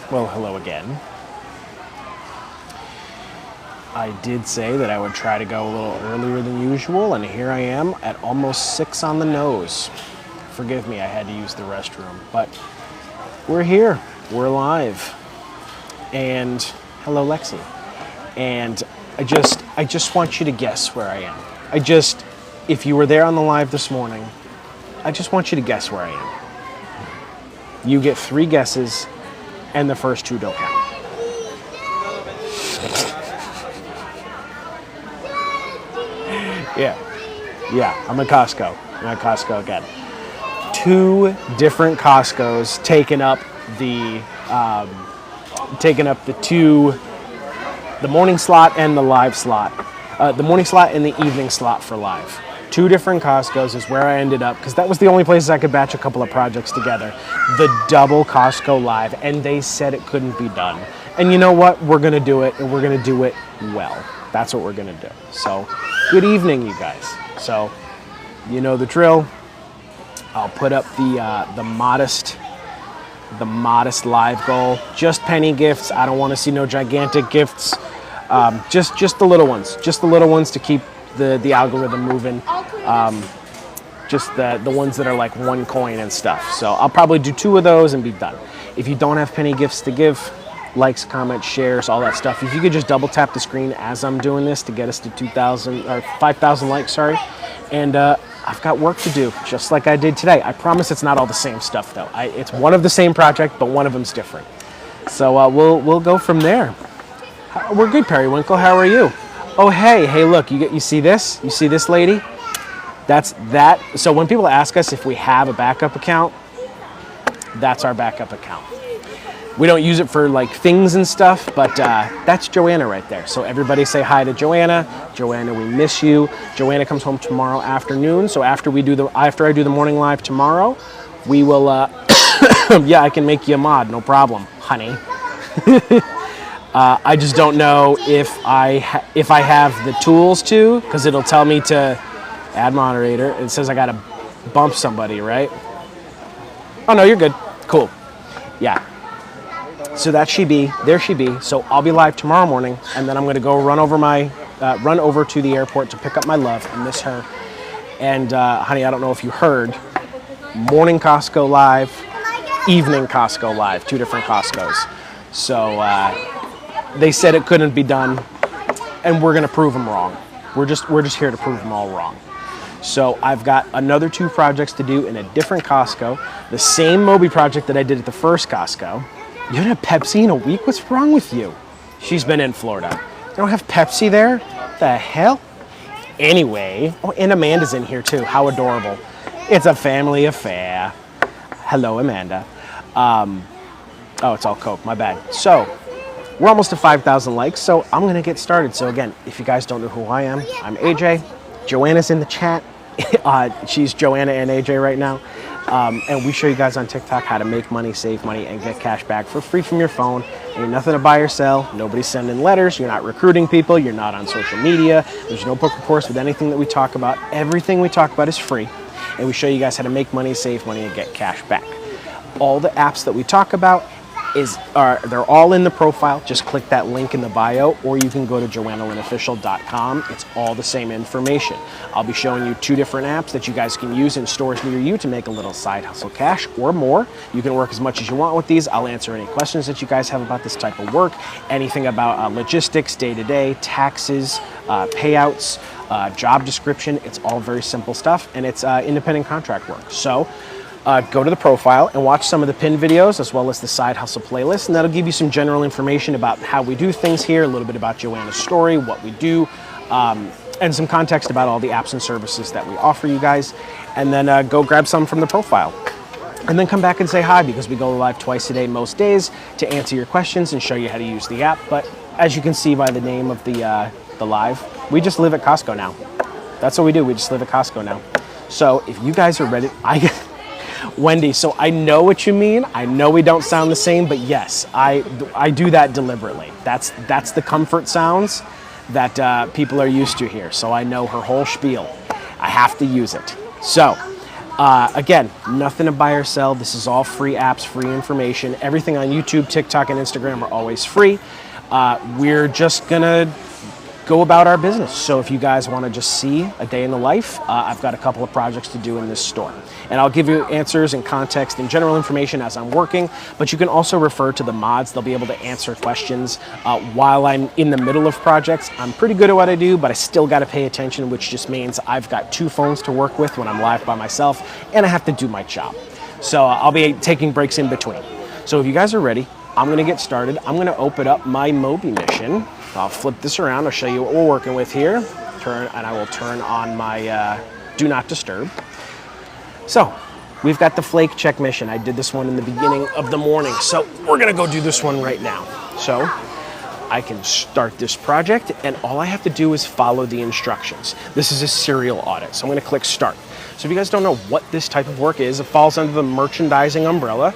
Well, hello again. I did say that I would try to go a little earlier than usual, and here I am at almost 6 on the nose. Forgive me, I had to use the restroom, but we're here. We're live. And hello, Lexi. And I just want you to guess where I am. If you were there on the live this morning, I just want you to guess where I am. You get 3 guesses, and the first 2 don't count. Yeah, I'm at Costco. I'm at Costco again. 2 different Costcos taking up the morning slot and the live slot. The morning slot and the evening slot for live. 2 different Costcos is where I ended up because that was the only places I could batch a couple of projects together. The double Costco live, and they said it couldn't be done. And you know what? We're gonna do it, and we're gonna do it well. That's what we're gonna do. So, good evening, you guys. So, you know the drill. I'll put up the modest live goal. Just penny gifts. I don't want to see no gigantic gifts. Just the little ones. Just the little ones to keep the algorithm moving. Just the ones that are like 1 coin and stuff. So I'll probably do 2 of those and be done. If you don't have penny gifts to give, likes, comments, shares, all that stuff. If you could just double tap the screen as I'm doing this to get us to 2,000 or 5,000 likes, sorry. And I've got work to do, just like I did today. I promise it's not all the same stuff though. It's one of the same project, but one of them's different. So we'll go from there. We're good, Periwinkle. How are you? Oh, hey, look, you see this? You see this lady? That's that. So when people ask us if we have a backup account, that's our backup account. We don't use it for like things and stuff, but that's Joanna right there. So everybody say hi to Joanna. Joanna, we miss you. Joanna comes home tomorrow afternoon. So after I do the morning live tomorrow, we will. Yeah, I can make you a mod, no problem, honey. I just don't know if I have the tools to, because it'll tell me to add moderator. It says I gotta bump somebody, right? Oh no, you're good. Cool. Yeah. So there she be. So I'll be live tomorrow morning, and then I'm gonna go run over to the airport to pick up my love. I miss her. And honey, I don't know if you heard, morning Costco live, evening Costco live, 2 different Costcos. So they said it couldn't be done, and we're gonna prove them wrong. We're just here to prove them all wrong. So I've got another 2 projects to do in a different Costco, the same Moby project that I did at the first Costco. You don't have Pepsi in a week? What's wrong with you? She's been in Florida. You don't have Pepsi there? The hell? Anyway, oh, and Amanda's in here too. How adorable. It's a family affair. Hello, Amanda. Oh, it's all Coke, my bad. So, we're almost to 5,000 likes, so I'm gonna get started. So again, if you guys don't know who I am, I'm AJ. Joanna's in the chat. She's Joanna and AJ right now. And we show you guys on TikTok how to make money, save money, and get cash back for free from your phone. Ain't nothing to buy or sell. Nobody's sending letters. You're not recruiting people. You're not on social media. There's no book course with anything that we talk about. Everything we talk about is free. And we show you guys how to make money, save money, and get cash back. All the apps that we talk about they're all in the profile. Just click that link in the bio, or you can go to joannalynnofficial.com. It's all the same information. I'll be showing you 2 different apps that you guys can use in stores near you to make a little side hustle cash or more. You can work as much as you want with these. I'll answer any questions that you guys have about this type of work, anything about logistics, day-to-day, taxes, payouts, job description. It's all very simple stuff, and it's independent contract work. So go to the profile and watch some of the pin videos as well as the side hustle playlist, and that'll give you some general information about how we do things here, a little bit about Joanna's story, what we do, and some context about all the apps and services that we offer you guys. And then go grab some from the profile. And then come back and say hi, because we go live twice a day most days to answer your questions and show you how to use the app. But as you can see by the name of the live, we just live at Costco now. That's what we do. We just live at Costco now. So if you guys are ready, Wendy, so I know what you mean. I know we don't sound the same, but yes, I do that deliberately. That's the comfort sounds that people are used to here. So I know her whole spiel. I have to use it. So Again, nothing to buy or sell. This is all free apps, free information. Everything on YouTube, TikTok, and Instagram are always free. We're just gonna go about our business. So if you guys want to just see a day in the life, I've got a couple of projects to do in this store. And I'll give you answers and context and general information as I'm working, but you can also refer to the mods. They'll be able to answer questions while I'm in the middle of projects. I'm pretty good at what I do, but I still got to pay attention, which just means I've got 2 phones to work with when I'm live by myself, and I have to do my job. So I'll be taking breaks in between. So if you guys are ready, I'm gonna get started. I'm gonna open up my Moby mission. I'll flip this around. I'll show you what we're working with here. And I will turn on my Do Not Disturb. So we've got the flake check mission. I did this one in the beginning of the morning. So we're gonna go do this one right now. So I can start this project, and all I have to do is follow the instructions. This is a serial audit. So I'm gonna click Start. So if you guys don't know what this type of work is, it falls under the merchandising umbrella,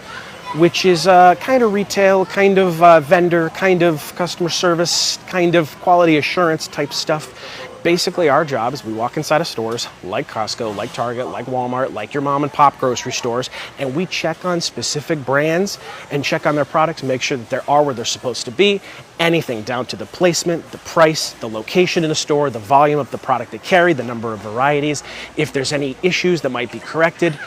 which is kind of retail, kind of vendor, kind of customer service, kind of quality assurance type stuff. Basically, our job is we walk inside of stores like Costco, like Target, like Walmart, like your mom and pop grocery stores, and we check on specific brands and check on their products, make sure that they are where they're supposed to be. Anything down to the placement, the price, the location in the store, the volume of the product they carry, the number of varieties, if there's any issues that might be corrected,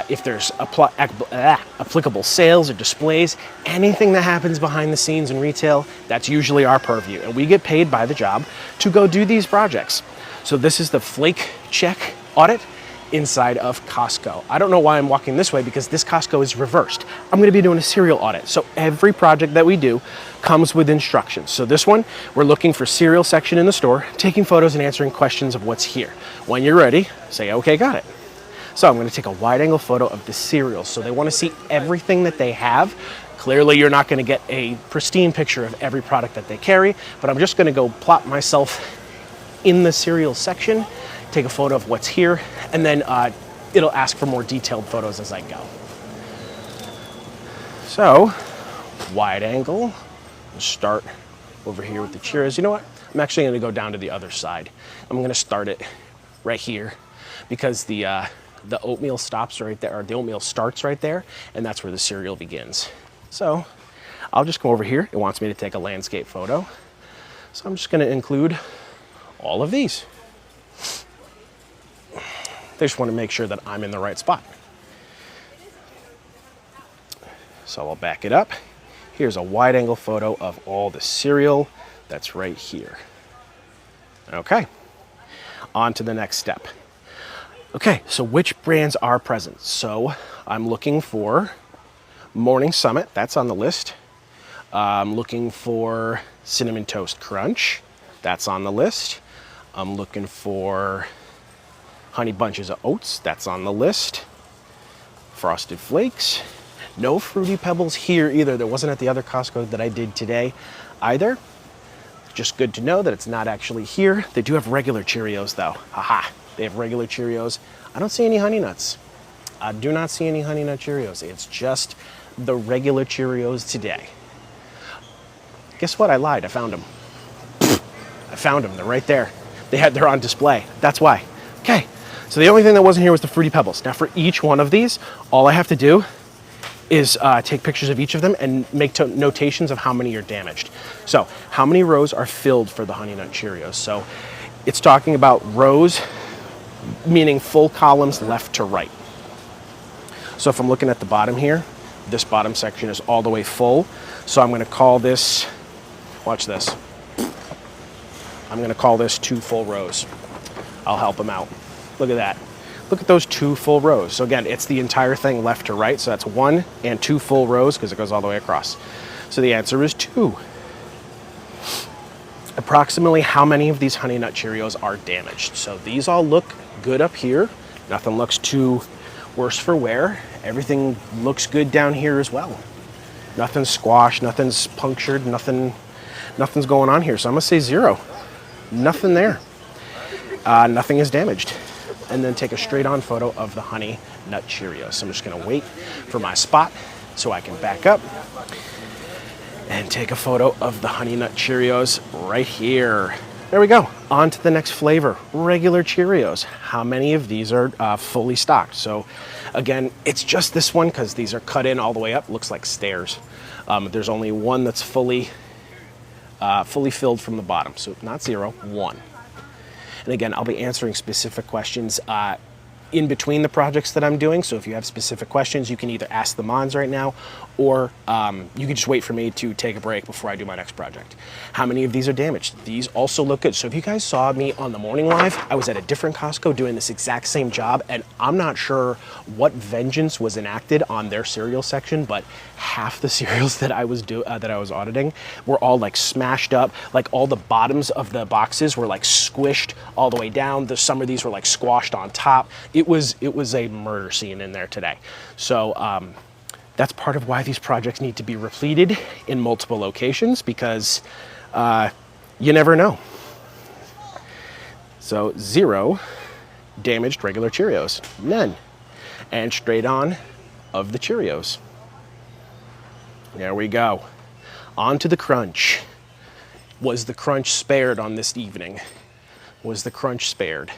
if there's applicable sales or displays, anything that happens behind the scenes in retail, that's usually our purview. And we get paid by the job to go do these projects. So this is the flake check audit inside of Costco. I don't know why I'm walking this way, because this Costco is reversed. I'm gonna be doing a serial audit. So every project that we do comes with instructions. So this one, we're looking for cereal section in the store, taking photos and answering questions of what's here. When you're ready, say, okay, got it. So I'm gonna take a wide angle photo of the cereal. So they wanna see everything that they have. Clearly you're not gonna get a pristine picture of every product that they carry, but I'm just gonna go plop myself in the cereal section, take a photo of what's here, and then it'll ask for more detailed photos as I go. So, wide angle, we'll start over here with the Cheerios. You know what? I'm actually gonna go down to the other side. I'm gonna start it right here, because the oatmeal stops right there, or the oatmeal starts right there, and that's where the cereal begins. So, I'll just come over here. It wants me to take a landscape photo. So I'm just gonna include all of these. They just want to make sure that I'm in the right spot. So I'll back it up. Here's a wide angle photo of all the cereal that's right here. Okay, on to the next step. Okay, so which brands are present? So I'm looking for Morning Summit, that's on the list. I'm looking for Cinnamon Toast Crunch, that's on the list. I'm looking for Honey Bunches of Oats, that's on the list. Frosted Flakes. No Fruity Pebbles here either. There wasn't at the other Costco that I did today either. Just good to know that it's not actually here. They do have regular Cheerios though. Haha, they have regular Cheerios. I don't see any Honey Nuts. I do not see any Honey Nut Cheerios. It's just the regular Cheerios today. Guess what? I lied. I found them. I found them. They're right there. They're on display. That's why. Okay. So the only thing that wasn't here was the Fruity Pebbles. Now for each one of these, all I have to do is take pictures of each of them and make notations of how many are damaged. So how many rows are filled for the Honey Nut Cheerios? So it's talking about rows, meaning full columns left to right. So if I'm looking at the bottom here, this bottom section is all the way full. So I'm gonna call this, watch this. I'm gonna call this 2 full rows. I'll help them out. Look at that. Look at those 2 full rows. So again, it's the entire thing left to right. So that's 1 and 2 full rows because it goes all the way across. So the answer is 2. Approximately how many of these Honey Nut Cheerios are damaged? So these all look good up here. Nothing looks too worse for wear. Everything looks good down here as well. Nothing's squashed, nothing's punctured, nothing's going on here. So I'm gonna say 0. Nothing there. Nothing is damaged. And then take a straight on photo of the Honey Nut Cheerios. So I'm just gonna wait for my spot so I can back up and take a photo of the Honey Nut Cheerios right here. There we go. On to the next flavor, regular Cheerios. How many of these are fully stocked? So again, it's just this one because these are cut in all the way up. Looks like stairs. There's only one that's fully filled from the bottom. So not 0, 1. And again, I'll be answering specific questions in between the projects that I'm doing. So if you have specific questions, you can either ask the Mons right now, or you can just wait for me to take a break before I do my next project. How many of these are damaged? These also look good. So if you guys saw me on the morning live, I was at a different Costco doing this exact same job, and I'm not sure what vengeance was enacted on their cereal section, but half the cereals that I was auditing were all like smashed up. Like all the bottoms of the boxes were like squished all the way down. Some of these were like squashed on top. It was a murder scene in there today. So that's part of why these projects need to be repleted in multiple locations, because you never know. So 0 damaged regular Cheerios, none. And straight on of the Cheerios. There we go. On to the crunch. Was the crunch spared on this evening? Was the crunch spared?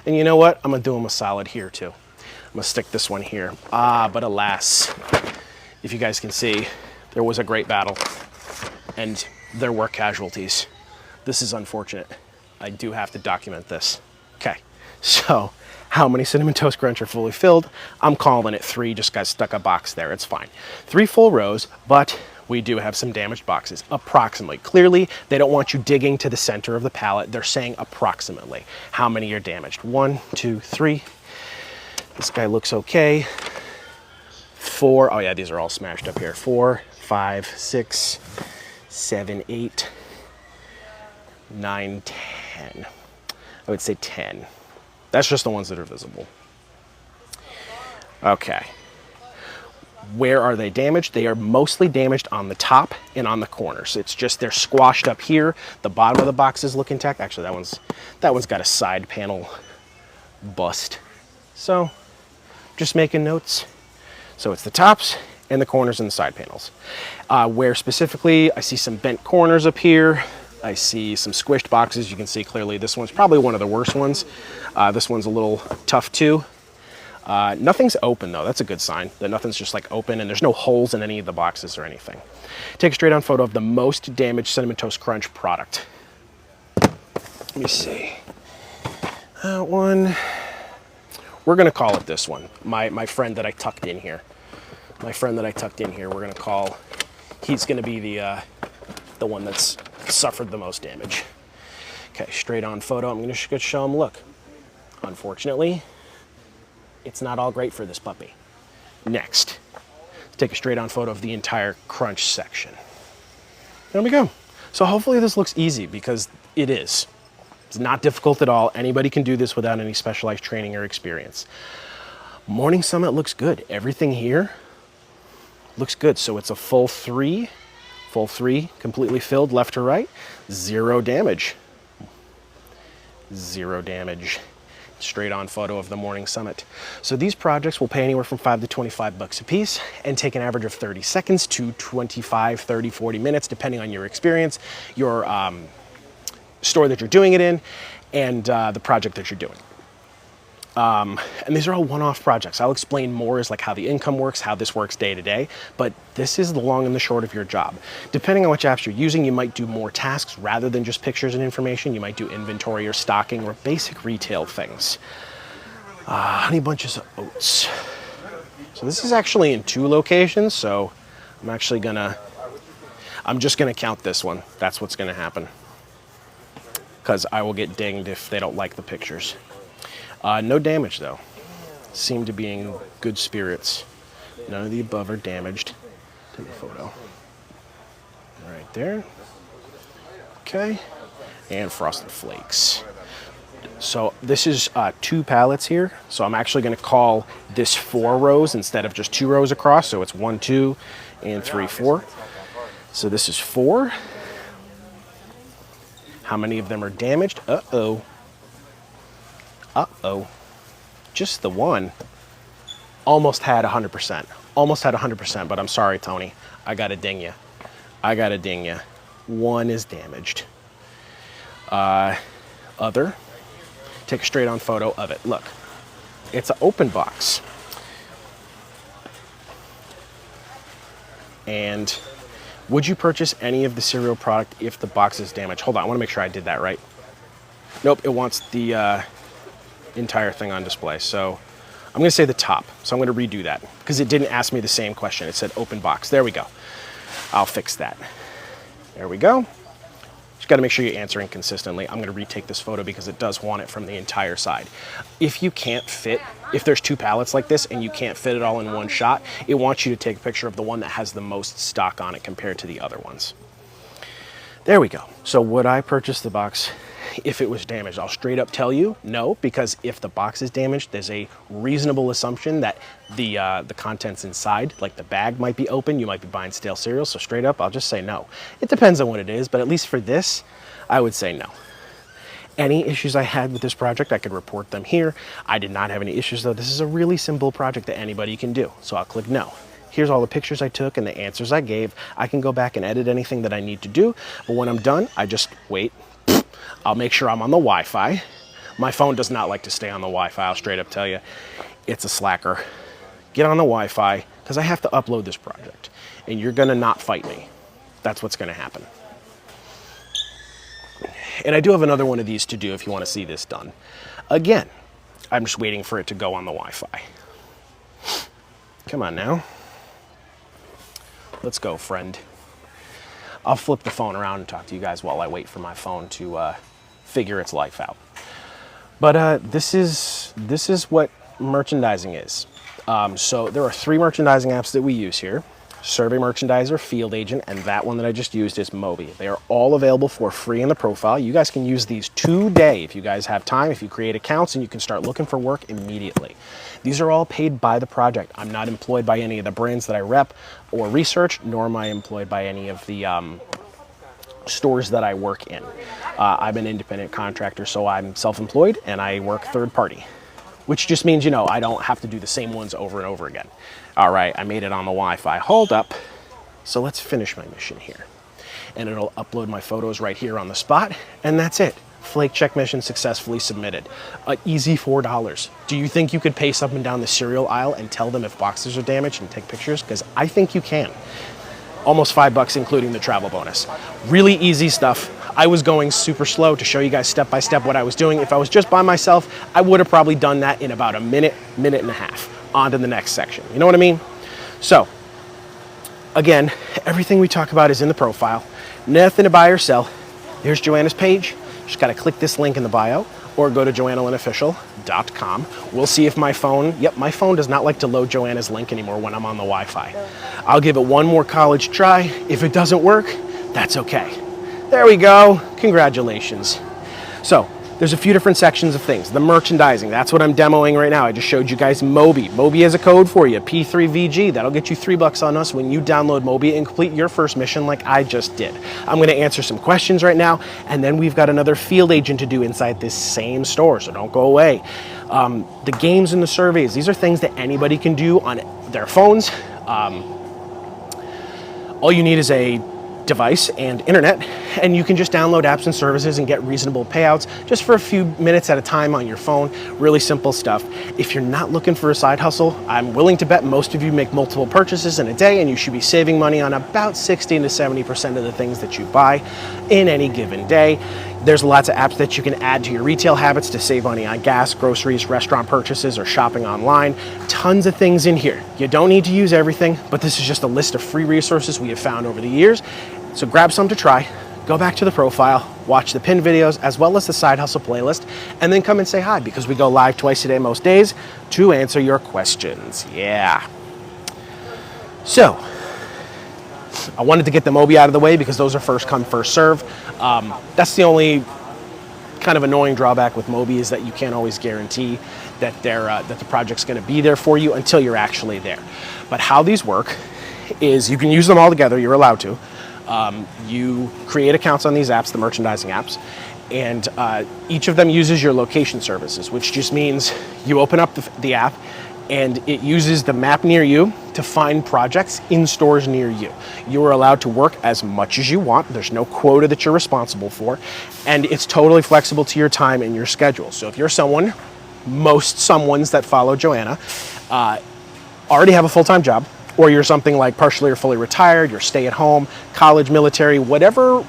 And you know what? I'm gonna do them a solid here too. I'm gonna stick this one here. But alas, if you guys can see, there was a great battle and there were casualties. This is unfortunate. I do have to document this. Okay, so how many Cinnamon Toast Crunch are fully filled? I'm calling it 3, just got stuck a box there, it's fine. 3 full rows, but we do have some damaged boxes, approximately. Clearly, they don't want you digging to the center of the pallet. They're saying approximately. How many are damaged? 1, 2, 3. This guy looks okay. 4, oh yeah, these are all smashed up here. 4, 5, 6, 7, 8, 9, 10. I would say 10. That's just the ones that are visible. Okay. Where are they damaged? They are mostly damaged on the top and on the corners. It's just they're squashed up here. The bottom of the box is looking intact. Actually, that one's got a side panel bust. So, just making notes. So it's the tops and the corners and the side panels. Where specifically, I see some bent corners up here. I see some squished boxes. You can see clearly this one's probably one of the worst ones. This one's a little tough too. Nothing's open though, that's a good sign, that nothing's just like open and there's no holes in any of the boxes or anything. Take a straight on photo of the most damaged Cinnamon Toast Crunch product. Let me see. That one, we're gonna call it this one. My friend that I tucked in here. We're gonna call, he's gonna be the one that's suffered the most damage. Okay, straight on photo, I'm gonna show him, look. Unfortunately, it's not all great for this puppy. Next, take a straight on photo of the entire crunch section. There we go. So hopefully this looks easy, because it is. It's not difficult at all. Anybody can do this without any specialized training or experience. Morning Summit looks good. Everything here looks good. So it's a full 3, completely filled left to right, 0 damage. 0 damage. Straight on photo of the Morning Summit. So these projects will pay anywhere from $5 to $25 a piece and take an average of 30 seconds to 25, 30, 40 minutes, depending on your experience, your store that you're doing it in, and the project that you're doing. And these are all one-off projects. I'll explain more as like how the income works, how this works day to day, but this is the long and the short of your job. Depending on which apps you're using, you might do more tasks rather than just pictures and information. You might do inventory or stocking or basic retail things. Honey Bunches of Oats. So this is actually in 2 locations, so I'm just gonna count this one. That's what's gonna happen, because I will get dinged if they don't like the pictures. No damage though. Seem to be in good spirits. None of the above are damaged. Take a photo. Right there. Okay. And Frosted Flakes. So this is 2 pallets here. So I'm actually going to call this 4 rows instead of just 2 rows across. So it's 1, 2, and 3, 4. So this is 4. How many of them are damaged? Uh-oh. Uh-oh. Just the one. Almost had 100%. Almost had 100%, but I'm sorry, Tony. I gotta ding you. 1 is damaged. Other, take a straight on photo of it. Look, it's an open box. And would you purchase any of the cereal product if the box is damaged? Hold on, I want to make sure I did that right. Nope, it wants the entire thing on display. So I'm going to say the top. So I'm going to redo that because it didn't ask me the same question. It said open box. There we go. I'll fix that. There we go. Just got to make sure you're answering consistently. I'm going to retake this photo because it does want it from the entire side. If you can't fit, if there's two pallets like this and you can't fit it all in one shot, it wants you to take a picture of the one that has the most stock on it compared to the other ones. There we go. So would I purchase the box if it was damaged? I'll straight up tell you no, because if the box is damaged, there's a reasonable assumption that the contents inside, like the bag, might be open. You might be buying stale cereal. So straight up, I'll just say no. It depends on what it is, but at least for this, I would say no. Any issues I had with this project, I could report them here. I did not have any issues though. This is a really simple project that anybody can do. So I'll click no. Here's all the pictures I took and the answers I gave. I can go back and edit anything that I need to do. But when I'm done, I just wait. I'll make sure I'm on the Wi-Fi. My phone does not like to stay on the Wi-Fi. I'll straight up tell you, it's a slacker. Get on the Wi-Fi because I have to upload this project and you're gonna not fight me. That's what's gonna happen. And I do have another one of these to do if you wanna see this done. Again, I'm just waiting for it to go on the Wi-Fi. Come on now. Let's go, friend. I'll flip the phone around and talk to you guys while I wait for my phone to figure its life out. But this is what merchandising is. So there are 3 merchandising apps that we use here: Survey Merchandiser, Field Agent, and that one that I just used is Moby. They are all available for free in the profile. You guys can use these today if you guys have time, if you create accounts, and you can start looking for work immediately. These are all paid by the project. I'm not employed by any of the brands that I rep or research, nor am I employed by any of the stores that I work in. I'm an independent contractor, so I'm self-employed and I work third party, which just means, you know, I don't have to do the same ones over and over again. All right, I made it on the Wi-Fi. Hold up. So let's finish my mission here. And it'll upload my photos right here on the spot, and that's it. Flake check mission successfully submitted. Easy $4. Do you think you could pace up and down the cereal aisle and tell them if boxes are damaged and take pictures? Because I think you can. Almost $5 including the travel bonus. Really easy stuff. I was going super slow to show you guys step by step what I was doing. If I was just by myself, I would have probably done that in about a minute, minute and a half. On to the next section. You know what I mean? So, again, everything we talk about is in the profile. Nothing to buy or sell. Here's Joanna's page. Just got to click this link in the bio or go to joannalynofficial.com. We'll see if my phone, my phone does not like to load Joanna's link anymore when I'm on the Wi-Fi. I'll give it one more college try. If it doesn't work, that's okay. There we go. Congratulations. So, there's a few different sections of things. The merchandising, that's what I'm demoing right now. I just showed you guys Moby. Moby has a code for you, P3VG. That'll get you $3 on us when you download Moby and complete your first mission like I just did. I'm gonna answer some questions right now, and then we've got another field agent to do inside this same store, so don't go away. The games and the surveys, these are things that anybody can do on their phones. All you need is a device and internet, and you can just download apps and services and get reasonable payouts just for a few minutes at a time on your phone. Really simple stuff. If you're not looking for a side hustle, I'm willing to bet most of you make multiple purchases in a day, and you should be saving money on about 60 to 70% of the things that you buy in any given day. There's lots of apps that you can add to your retail habits to save money on gas, groceries, restaurant purchases, or shopping online. Tons of things in here. You don't need to use everything, but this is just a list of free resources we have found over the years. So grab some to try, go back to the profile, watch the pinned videos as well as the side hustle playlist, and then come and say hi because we go live twice a day most days to answer your questions. Yeah. So, I wanted to get the Moby out of the way because those are first come, first serve. That's the only kind of annoying drawback with Moby is that you can't always guarantee that that the project's going to be there for you until you're actually there. But how these work is you can use them all together. You're allowed to. You create accounts on these apps, the merchandising apps, and each of them uses your location services, which just means you open up the app and it uses the map near you to to find projects in stores near you. You are allowed to work as much as you want. There's no quota that you're responsible for, and it's totally flexible to your time and your schedule. So if you're someone, most someones that follow Joanna, already have a full-time job, or you're something like partially or fully retired, you're stay-at-home, college, military, whatever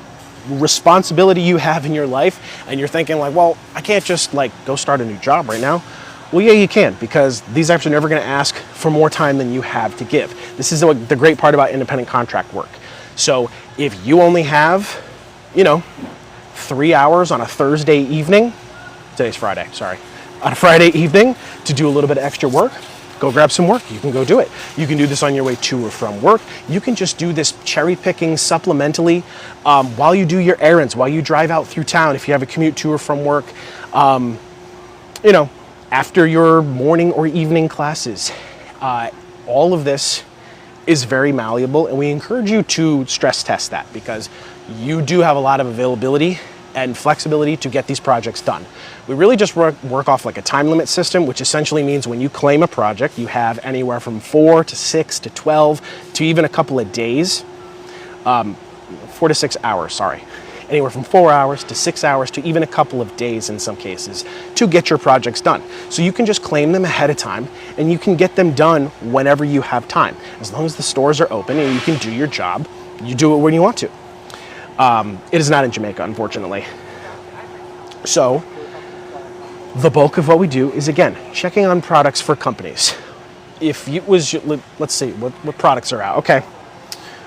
responsibility you have in your life, and you're thinking like, well, I can't just like go start a new job right now. Well, yeah, you can, because these apps are never going to ask for more time than you have to give. This is the great part about independent contract work. So if you only have, 3 hours on a Thursday evening, today's Friday, sorry, on a Friday evening to do a little bit of extra work, go grab some work. You can go do it. You can do this on your way to or from work. You can just do this cherry picking supplementally while you do your errands, while you drive out through town, if you have a commute to or from work, after your morning or evening classes. All of this is very malleable, and we encourage you to stress test that, because you do have a lot of availability and flexibility to get these projects done. We really just work off like a time limit system, which essentially means when you claim a project, you have anywhere from 4 to 6 to 12 to even a couple of days, 4 to 6 hours, sorry. Anywhere from 4 hours to 6 hours to even a couple of days in some cases to get your projects done. So you can just claim them ahead of time, and you can get them done whenever you have time. As long as the stores are open and you can do your job, you do it when you want to. It is not in Jamaica, unfortunately. So the bulk of what we do is, again, checking on products for companies. If it was, let's see, what products are out? Okay.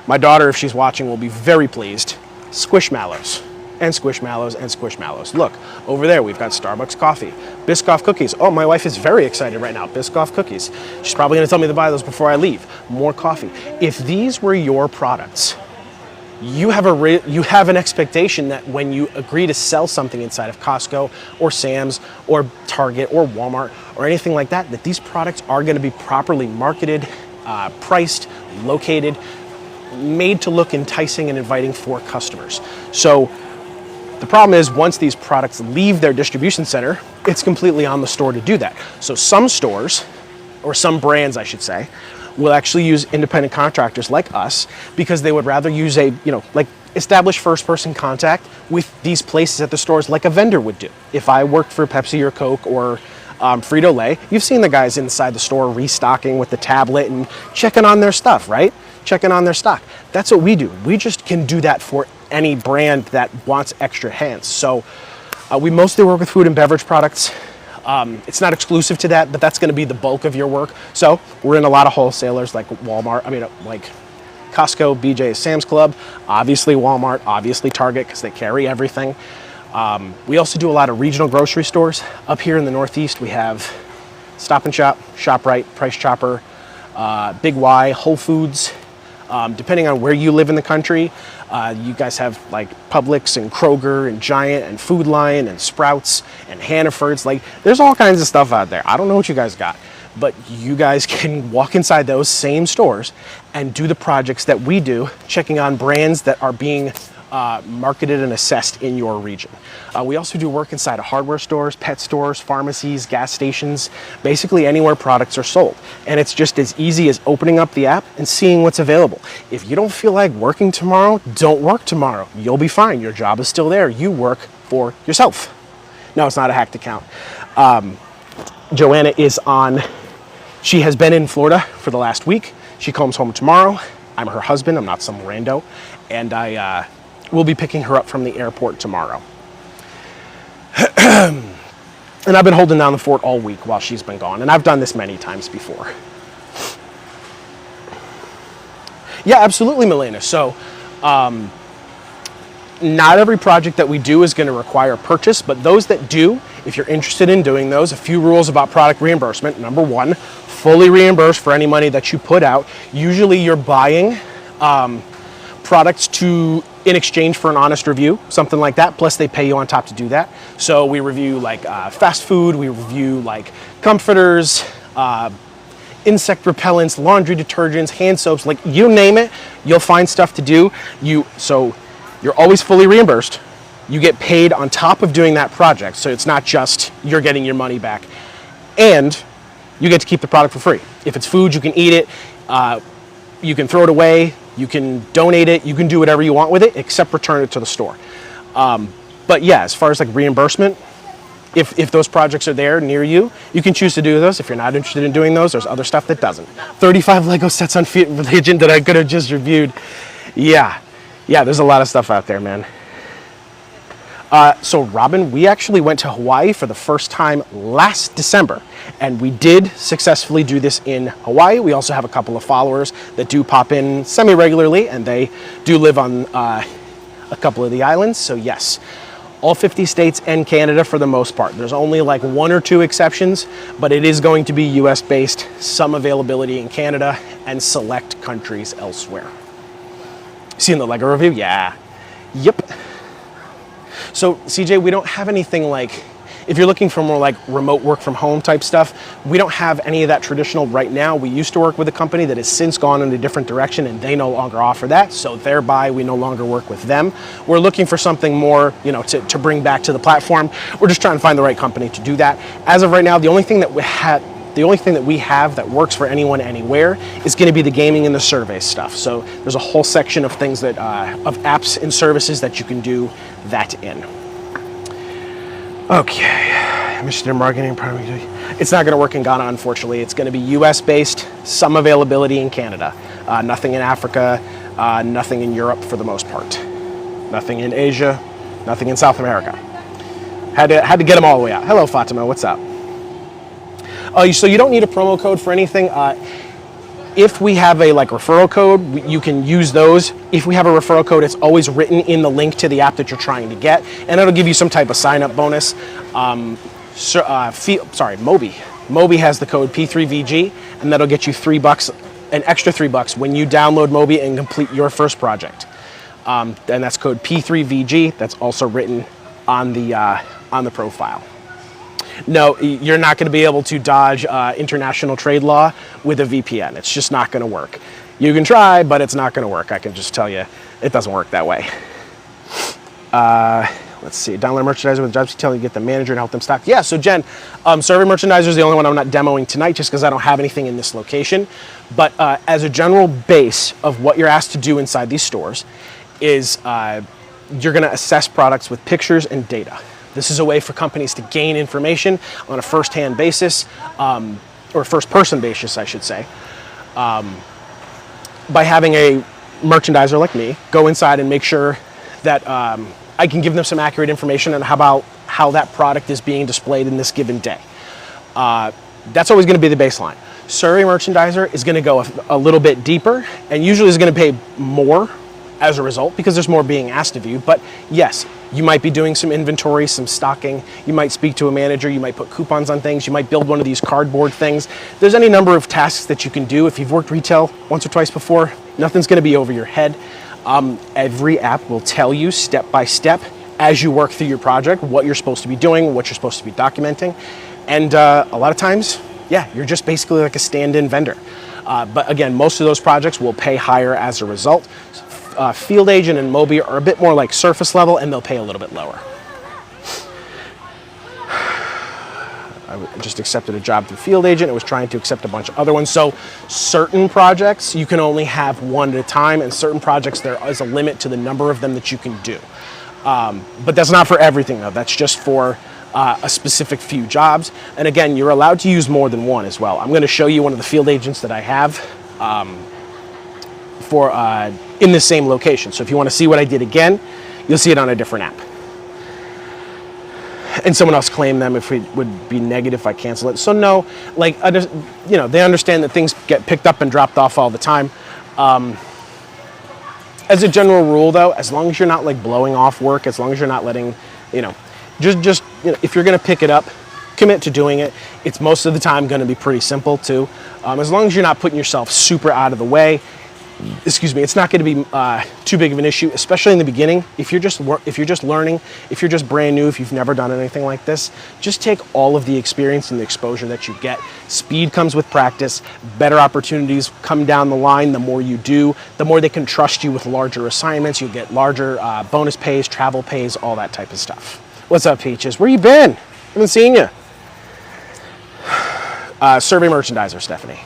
My daughter, if she's watching, will be very pleased. Squishmallows and Squishmallows and Squishmallows. Look, over there we've got Starbucks coffee, Biscoff cookies. Oh, my wife is very excited right now. Biscoff cookies. She's probably going to tell me to buy those before I leave. More coffee. If these were your products, you have an expectation that when you agree to sell something inside of Costco or Sam's or Target or Walmart or anything like that, that these products are going to be properly marketed, priced, located, made to look enticing and inviting for customers. So the problem is, once these products leave their distribution center, it's completely on the store to do that. So some stores, or some brands I should say, will actually use independent contractors like us, because they would rather use establish first-person contact with these places at the stores like a vendor would do. If I worked for Pepsi or Coke or Frito-Lay, you've seen the guys inside the store restocking with the tablet and checking on their stuff, right? Checking on their stock. That's what we do. We just can do that for any brand that wants extra hands. So we mostly work with food and beverage products. It's not exclusive to that, but that's going to be the bulk of your work. So we're in a lot of wholesalers like Walmart, like Costco, BJ's, Sam's Club, obviously Walmart, obviously Target, because they carry everything. We also do a lot of regional grocery stores. Up here in the Northeast, we have Stop and Shop, ShopRite, Price Chopper, Big Y, Whole Foods. Depending on where you live in the country, you guys have like Publix and Kroger and Giant and Food Lion and Sprouts and Hannaford's. Like, there's all kinds of stuff out there. I don't know what you guys got, but you guys can walk inside those same stores and do the projects that we do, checking on brands that are being marketed and assessed in your region. We also do work inside of hardware stores, pet stores, pharmacies, gas stations, basically anywhere products are sold. And it's just as easy as opening up the app and seeing what's available. If you don't feel like working tomorrow, don't work tomorrow. You'll be fine. Your job is still there. You work for yourself. No, it's not a hacked account. Joanna she has been in Florida for the last week. She comes home tomorrow. I'm her husband. I'm not some rando. And I will be picking her up from the airport tomorrow. And I've been holding down the fort all week while she's been gone. And I've done this many times before. Yeah, absolutely, Milena. So, not every project that we do is going to require purchase, but those that do, if you're interested in doing those, a few rules about product reimbursement. Number one, fully reimbursed for any money that you put out. Usually you're buying products in exchange for an honest review, something like that, plus they pay you on top to do that. So we review like fast food, we review like comforters, insect repellents, laundry detergents, hand soaps, like you name it, you'll find stuff to do. So you're always fully reimbursed. You get paid on top of doing that project, so it's not just you're getting your money back. And you get to keep the product for free. If it's food, you can eat it, you can throw it away, you can donate it, you can do whatever you want with it except return it to the store. But yeah, as far as like reimbursement, if those projects are there near you, you can choose to do those. If you're not interested in doing those, there's other stuff that doesn't. 35 Lego sets on Fiat Religion that I could have just reviewed. Yeah, there's a lot of stuff out there, man. So Robin, we actually went to Hawaii for the first time last December, and we did successfully do this in Hawaii. We also have a couple of followers that do pop in semi-regularly, and they do live on a couple of the islands. So yes, all 50 states and Canada for the most part. There's only like 1 or 2 exceptions, but it is going to be US based, some availability in Canada, and select countries elsewhere. Seen the Lego review? Yeah. Yep. So CJ, we don't have anything like, if you're looking for more like remote work from home type stuff, we don't have any of that traditional right now. We used to work with a company that has since gone in a different direction and they no longer offer that. So thereby we no longer work with them. We're looking for something more, to bring back to the platform. We're just trying to find the right company to do that. As of right now, the only thing that we have that works for anyone anywhere is going to be the gaming and the survey stuff. So there's a whole section of things that of apps and services that you can do that in. Okay, mission and marketing. It's not going to work in Ghana, unfortunately. It's going to be US based, some availability in Canada, nothing in Africa, nothing in Europe for the most part, nothing in Asia, nothing in South America. Had to get them all the way out. Hello, Fatima. What's up? So you don't need a promo code for anything. If we have a referral code, you can use those. If we have a referral code, it's always written in the link to the app that you're trying to get, and it'll give you some type of sign-up bonus. Moby. Moby has the code P3VG, and that'll get you $3, an extra $3 when you download Moby and complete your first project. And that's code P3VG. That's also written on the profile. No, you're not going to be able to dodge international trade law with a VPN. It's just not going to work. You can try, but it's not going to work. I can just tell you, it doesn't work that way. Let's see. Download a merchandiser with job detail and get the manager and help them stock. Yeah, so Jen, Survey Merchandiser is the only one I'm not demoing tonight just because I don't have anything in this location. But as a general base of what you're asked to do inside these stores is you're going to assess products with pictures and data. This is a way for companies to gain information on a first-hand basis, or first-person basis, I should say, by having a merchandiser like me go inside and make sure that I can give them some accurate information on how that product is being displayed in this given day. That's always going to be the baseline. Survey Merchandiser is going to go a little bit deeper and usually is going to pay more as a result because there's more being asked of you. But yes, you might be doing some inventory, some stocking. You might speak to a manager. You might put coupons on things. You might build one of these cardboard things. There's any number of tasks that you can do. If you've worked retail once or twice before, nothing's going to be over your head. Every app will tell you step by step as you work through your project what you're supposed to be doing, what you're supposed to be documenting. And a lot of times, yeah, you're just basically like a stand-in vendor. But again, most of those projects will pay higher as a result. Field Agent and Moby are a bit more like surface level and they'll pay a little bit lower. I just accepted a job through Field Agent. I was trying to accept a bunch of other ones. So certain projects you can only have one at a time, and certain projects there is a limit to the number of them that you can do. But that's not for everything though. That's just for a specific few jobs. And again, you're allowed to use more than one as well. I'm going to show you one of the Field Agents that I have in the same location. So if you want to see what I did again, you'll see it on a different app. And someone else claimed them if it would be negative if I cancel it. So no, like, they understand that things get picked up and dropped off all the time. As a general rule though, as long as you're not like blowing off work, as long as you're not letting, just if you're going to pick it up, commit to doing it. It's most of the time going to be pretty simple too. As long as you're not putting yourself super out of the way, it's not going to be too big of an issue, especially in the beginning. If you're just learning, if you're just brand new, if you've never done anything like this, just take all of the experience and the exposure that you get. Speed comes with practice. Better opportunities come down the line. The more you do, the more they can trust you with larger assignments. You'll get larger bonus pays, travel pays, all that type of stuff. What's up, Peaches? Where you been? I haven't seen you. Survey Merchandiser, Stephanie.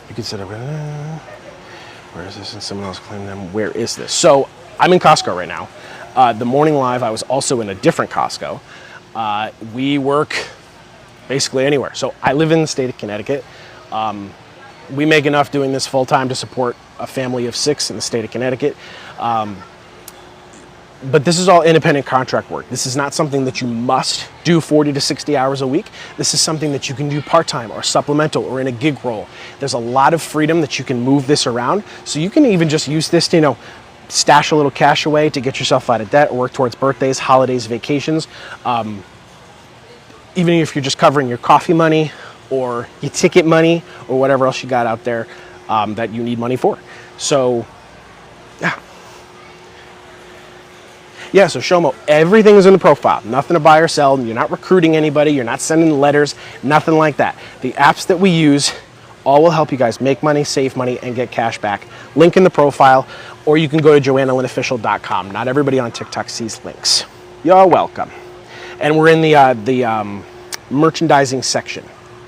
You can set up, where is this? And someone else claimed them. Where is this? So I'm in Costco right now. The morning live, I was also in a different Costco. We work basically anywhere. So I live in the state of Connecticut. We make enough doing this full time to support a family of 6 in the state of Connecticut. But this is all independent contract work. This is not something that you must do 40 to 60 hours a week. This is something that you can do part-time or supplemental or in a gig role. There's a lot of freedom that you can move this around. So you can even just use this to, stash a little cash away to get yourself out of debt or work towards birthdays, holidays, vacations. Even if you're just covering your coffee money or your ticket money or whatever else you got out there that you need money for. So, yeah. Yeah, so Shomo, everything is in the profile. Nothing to buy or sell. You're not recruiting anybody. You're not sending letters. Nothing like that. The apps that we use all will help you guys make money, save money, and get cash back. Link in the profile, or you can go to joannalynofficial.com. Not everybody on TikTok sees links. You're welcome. And we're in the merchandising section.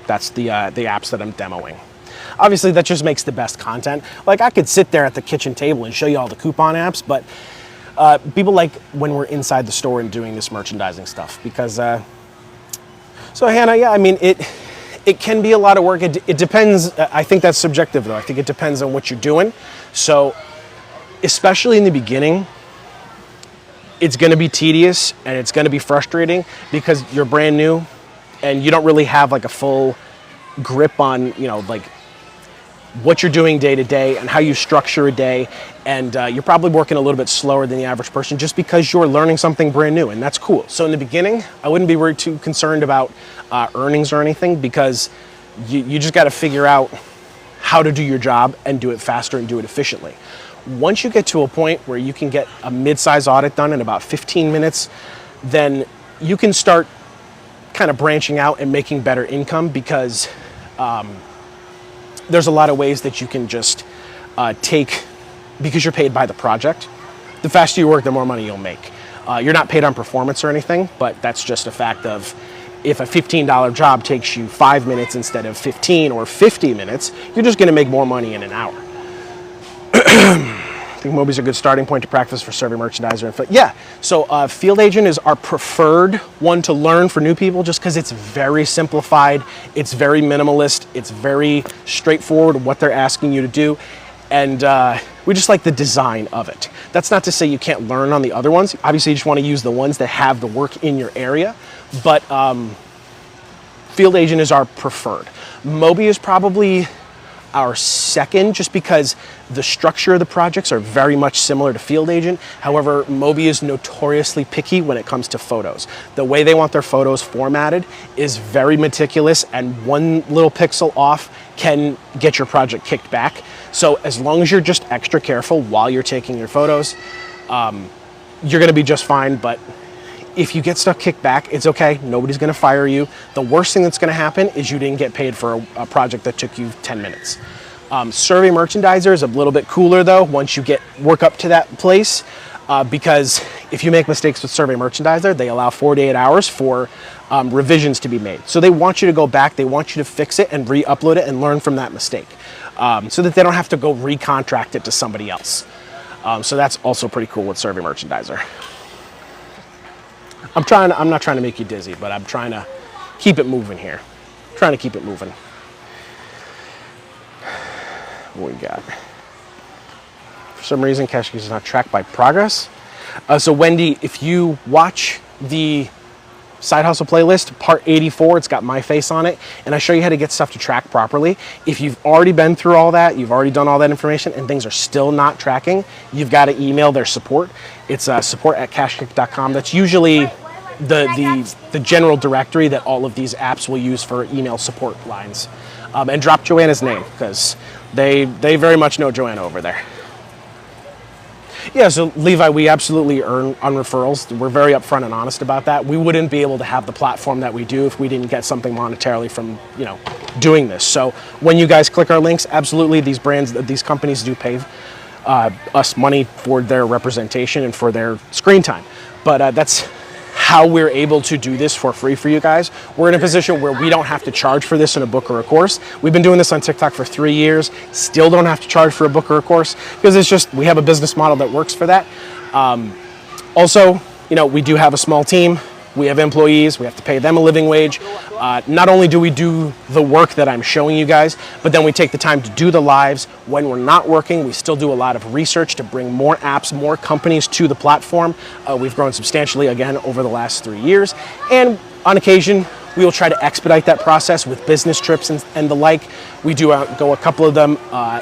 That's the apps that I'm demoing. Obviously, that just makes the best content. Like, I could sit there at the kitchen table and show you all the coupon apps, but people like when we're inside the store and doing this merchandising stuff because, so Hannah, yeah, I mean, it can be a lot of work. It depends. I think that's subjective though. I think it depends on what you're doing. So especially in the beginning, it's going to be tedious and it's going to be frustrating because you're brand new and you don't really have like a full grip on, like what you're doing day to day and how you structure a day. And you're probably working a little bit slower than the average person just because you're learning something brand new, and that's cool. So in the beginning, I wouldn't be worried too concerned about earnings or anything because you just got to figure out how to do your job and do it faster and do it efficiently. Once you get to a point where you can get a mid-size audit done in about 15 minutes, then you can start kind of branching out and making better income because there's a lot of ways that you can just because you're paid by the project. The faster you work, the more money you'll make. You're not paid on performance or anything, but that's just a fact of if a $15 job takes you 5 minutes instead of 15 or 50 minutes, you're just gonna make more money in an hour. I think Moby's a good starting point to practice for Survey Merchandiser. Yeah, so Field Agent is our preferred one to learn for new people just because it's very simplified, it's very minimalist, it's very straightforward what they're asking you to do, and we just like the design of it. That's not to say you can't learn on the other ones. Obviously, you just want to use the ones that have the work in your area, but Field Agent is our preferred. Moby is probably our second just because the structure of the projects are very much similar to Field Agent. However, Moby is notoriously picky when it comes to photos. The way they want their photos formatted is very meticulous, and one little pixel off can get your project kicked back. So as long as you're just extra careful while you're taking your photos, you're gonna be just fine. But if you get stuff kicked back, it's okay. Nobody's gonna fire you. The worst thing that's gonna happen is you didn't get paid for a project that took you 10 minutes. Survey Merchandiser is a little bit cooler though, once you work up to that place, because if you make mistakes with Survey Merchandiser, they allow 48 hours for revisions to be made. So they want you to go back, they want you to fix it and re-upload it and learn from that mistake, so that they don't have to go recontract it to somebody else. So that's also pretty cool with Survey Merchandiser. I'm not trying to make you dizzy, but I'm trying to keep it moving here. Trying to keep it moving. What we got? For some reason, cash is not tracked by progress. So Wendy, if you watch the Side Hustle playlist, part 84, it's got my face on it, and I show you how to get stuff to track properly. If you've already been through all that, you've already done all that information, and things are still not tracking, you've got to email their support. It's support@cashkick.com. That's usually the general directory that all of these apps will use for email support lines. And drop Joanna's name, because they very much know Joanna over there. Yeah, so Levi, we absolutely earn on referrals. We're very upfront and honest about that. We wouldn't be able to have the platform that we do if we didn't get something monetarily from, doing this. So when you guys click our links, absolutely, these brands, these companies do pay us money for their representation and for their screen time. But that's how we're able to do this for free for you guys. We're in a position where we don't have to charge for this in a book or a course. We've been doing this on TikTok for 3 years, still don't have to charge for a book or a course because it's just, we have a business model that works for that. Also, you know, we do have a small team. We have employees, we have to pay them a living wage. Not only do we do the work that I'm showing you guys, but then we take the time to do the lives. When we're not working, we still do a lot of research to bring more apps, more companies to the platform. We've grown substantially again over the last 3 years. And on occasion, we will try to expedite that process with business trips and the like. We do go a couple of them, a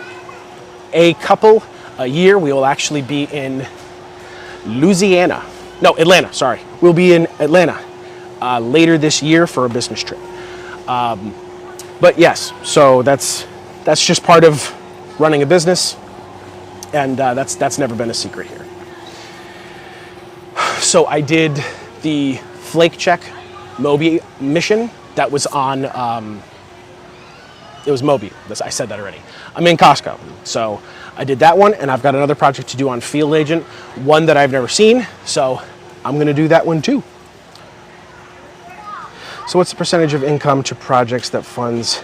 year. We will actually be in Atlanta, sorry. We'll be in Atlanta later this year for a business trip. But yes, so that's just part of running a business, and that's never been a secret here. So I did the Flake Check Moby mission that was on, it was Moby, I said that already. I'm in Costco, so I did that one, and I've got another project to do on Field Agent, one that I've never seen, so I'm gonna do that one too. So what's the percentage of income to projects that funds,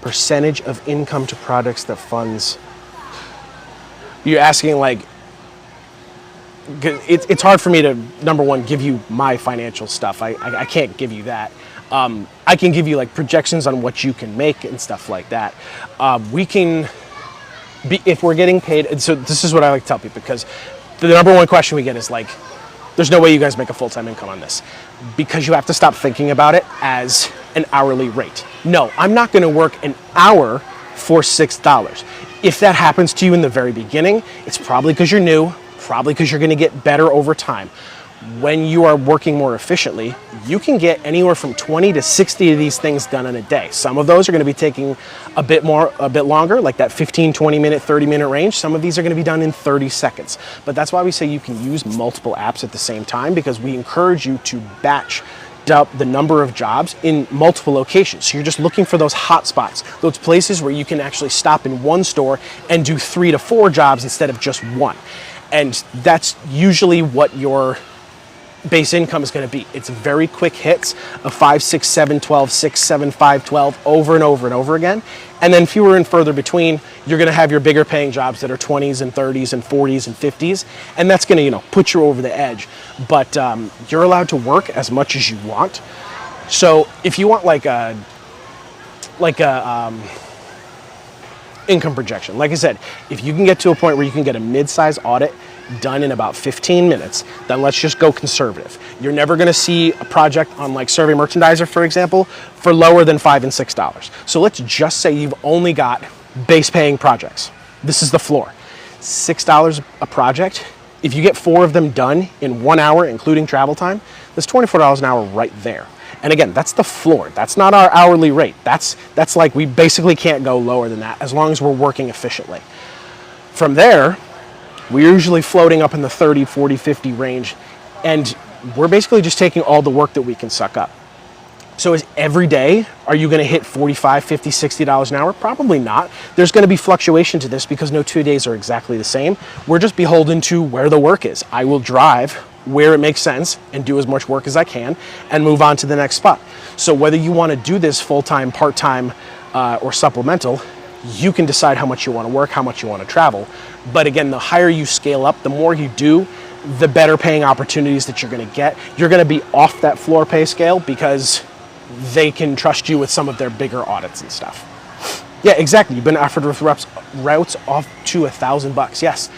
percentage of income to projects that funds? You're asking like, it's hard for me to, number one, give you my financial stuff. I can't give you that. I can give you like projections on what you can make and stuff like that. We can be, if we're getting paid, and so this is what I like to tell people, because the number one question we get is like, there's no way you guys make a full-time income on this, because you have to stop thinking about it as an hourly rate. No, I'm not gonna work an hour for $6. If that happens to you in the very beginning, it's probably because you're new, probably because you're gonna get better over time. When you are working more efficiently, you can get anywhere from 20 to 60 of these things done in a day. Some of those are going to be taking a bit longer, like that 15, 20 minute, 30 minute range. Some of these are going to be done in 30 seconds. But that's why we say you can use multiple apps at the same time, because we encourage you to batch up the number of jobs in multiple locations. So you're just looking for those hot spots, those places where you can actually stop in one store and do 3 to 4 jobs instead of just one. And that's usually what your base income is going to be. It's very quick hits of 5, 6, 7, 12, 6, 7, 5, 12 over and over and over again. And then fewer and further between, you're going to have your bigger paying jobs that are 20s and 30s and 40s and 50s. And that's going to, you know, put you over the edge. But you're allowed to work as much as you want. So if you want like a income projection, like I said, if you can get to a point where you can get a mid-size audit done in about 15 minutes, then let's just go conservative. You're never gonna see a project on like Survey Merchandiser, for example, for lower than $5 and $6. So let's just say you've only got base paying projects. This is the floor. $6 a project. If you get 4 of them done in 1 hour, including travel time, that's $24 an hour right there. And again, that's the floor. That's not our hourly rate. That's like, we basically can't go lower than that as long as we're working efficiently. From there, we're usually floating up in the 30, 40, 50 range. And we're basically just taking all the work that we can suck up. So is every day, are you gonna hit $45, $50, $60 an hour? Probably not. There's gonna be fluctuation to this because no 2 days are exactly the same. We're just beholden to where the work is. I will drive where it makes sense and do as much work as I can and move on to the next spot. So whether you wanna do this full-time, part-time, or supplemental, you can decide how much you wanna work, how much you wanna travel. But again, the higher you scale up, the more you do, the better paying opportunities that you're gonna get. You're gonna be off that floor pay scale because they can trust you with some of their bigger audits and stuff. Yeah, exactly. You've been offered with routes off to $1,000, yes.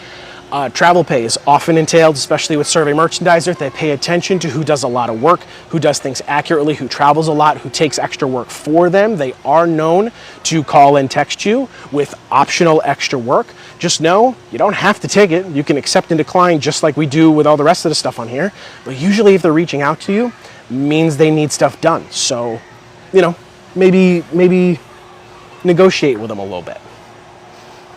Travel pay is often entailed, especially with Survey Merchandiser. They pay attention to who does a lot of work, who does things accurately, who travels a lot, who takes extra work for them. They are known to call and text you with optional extra work. Just know you don't have to take it. You can accept and decline just like we do with all the rest of the stuff on here. But usually if they're reaching out to you, means they need stuff done. So, you know, maybe negotiate with them a little bit.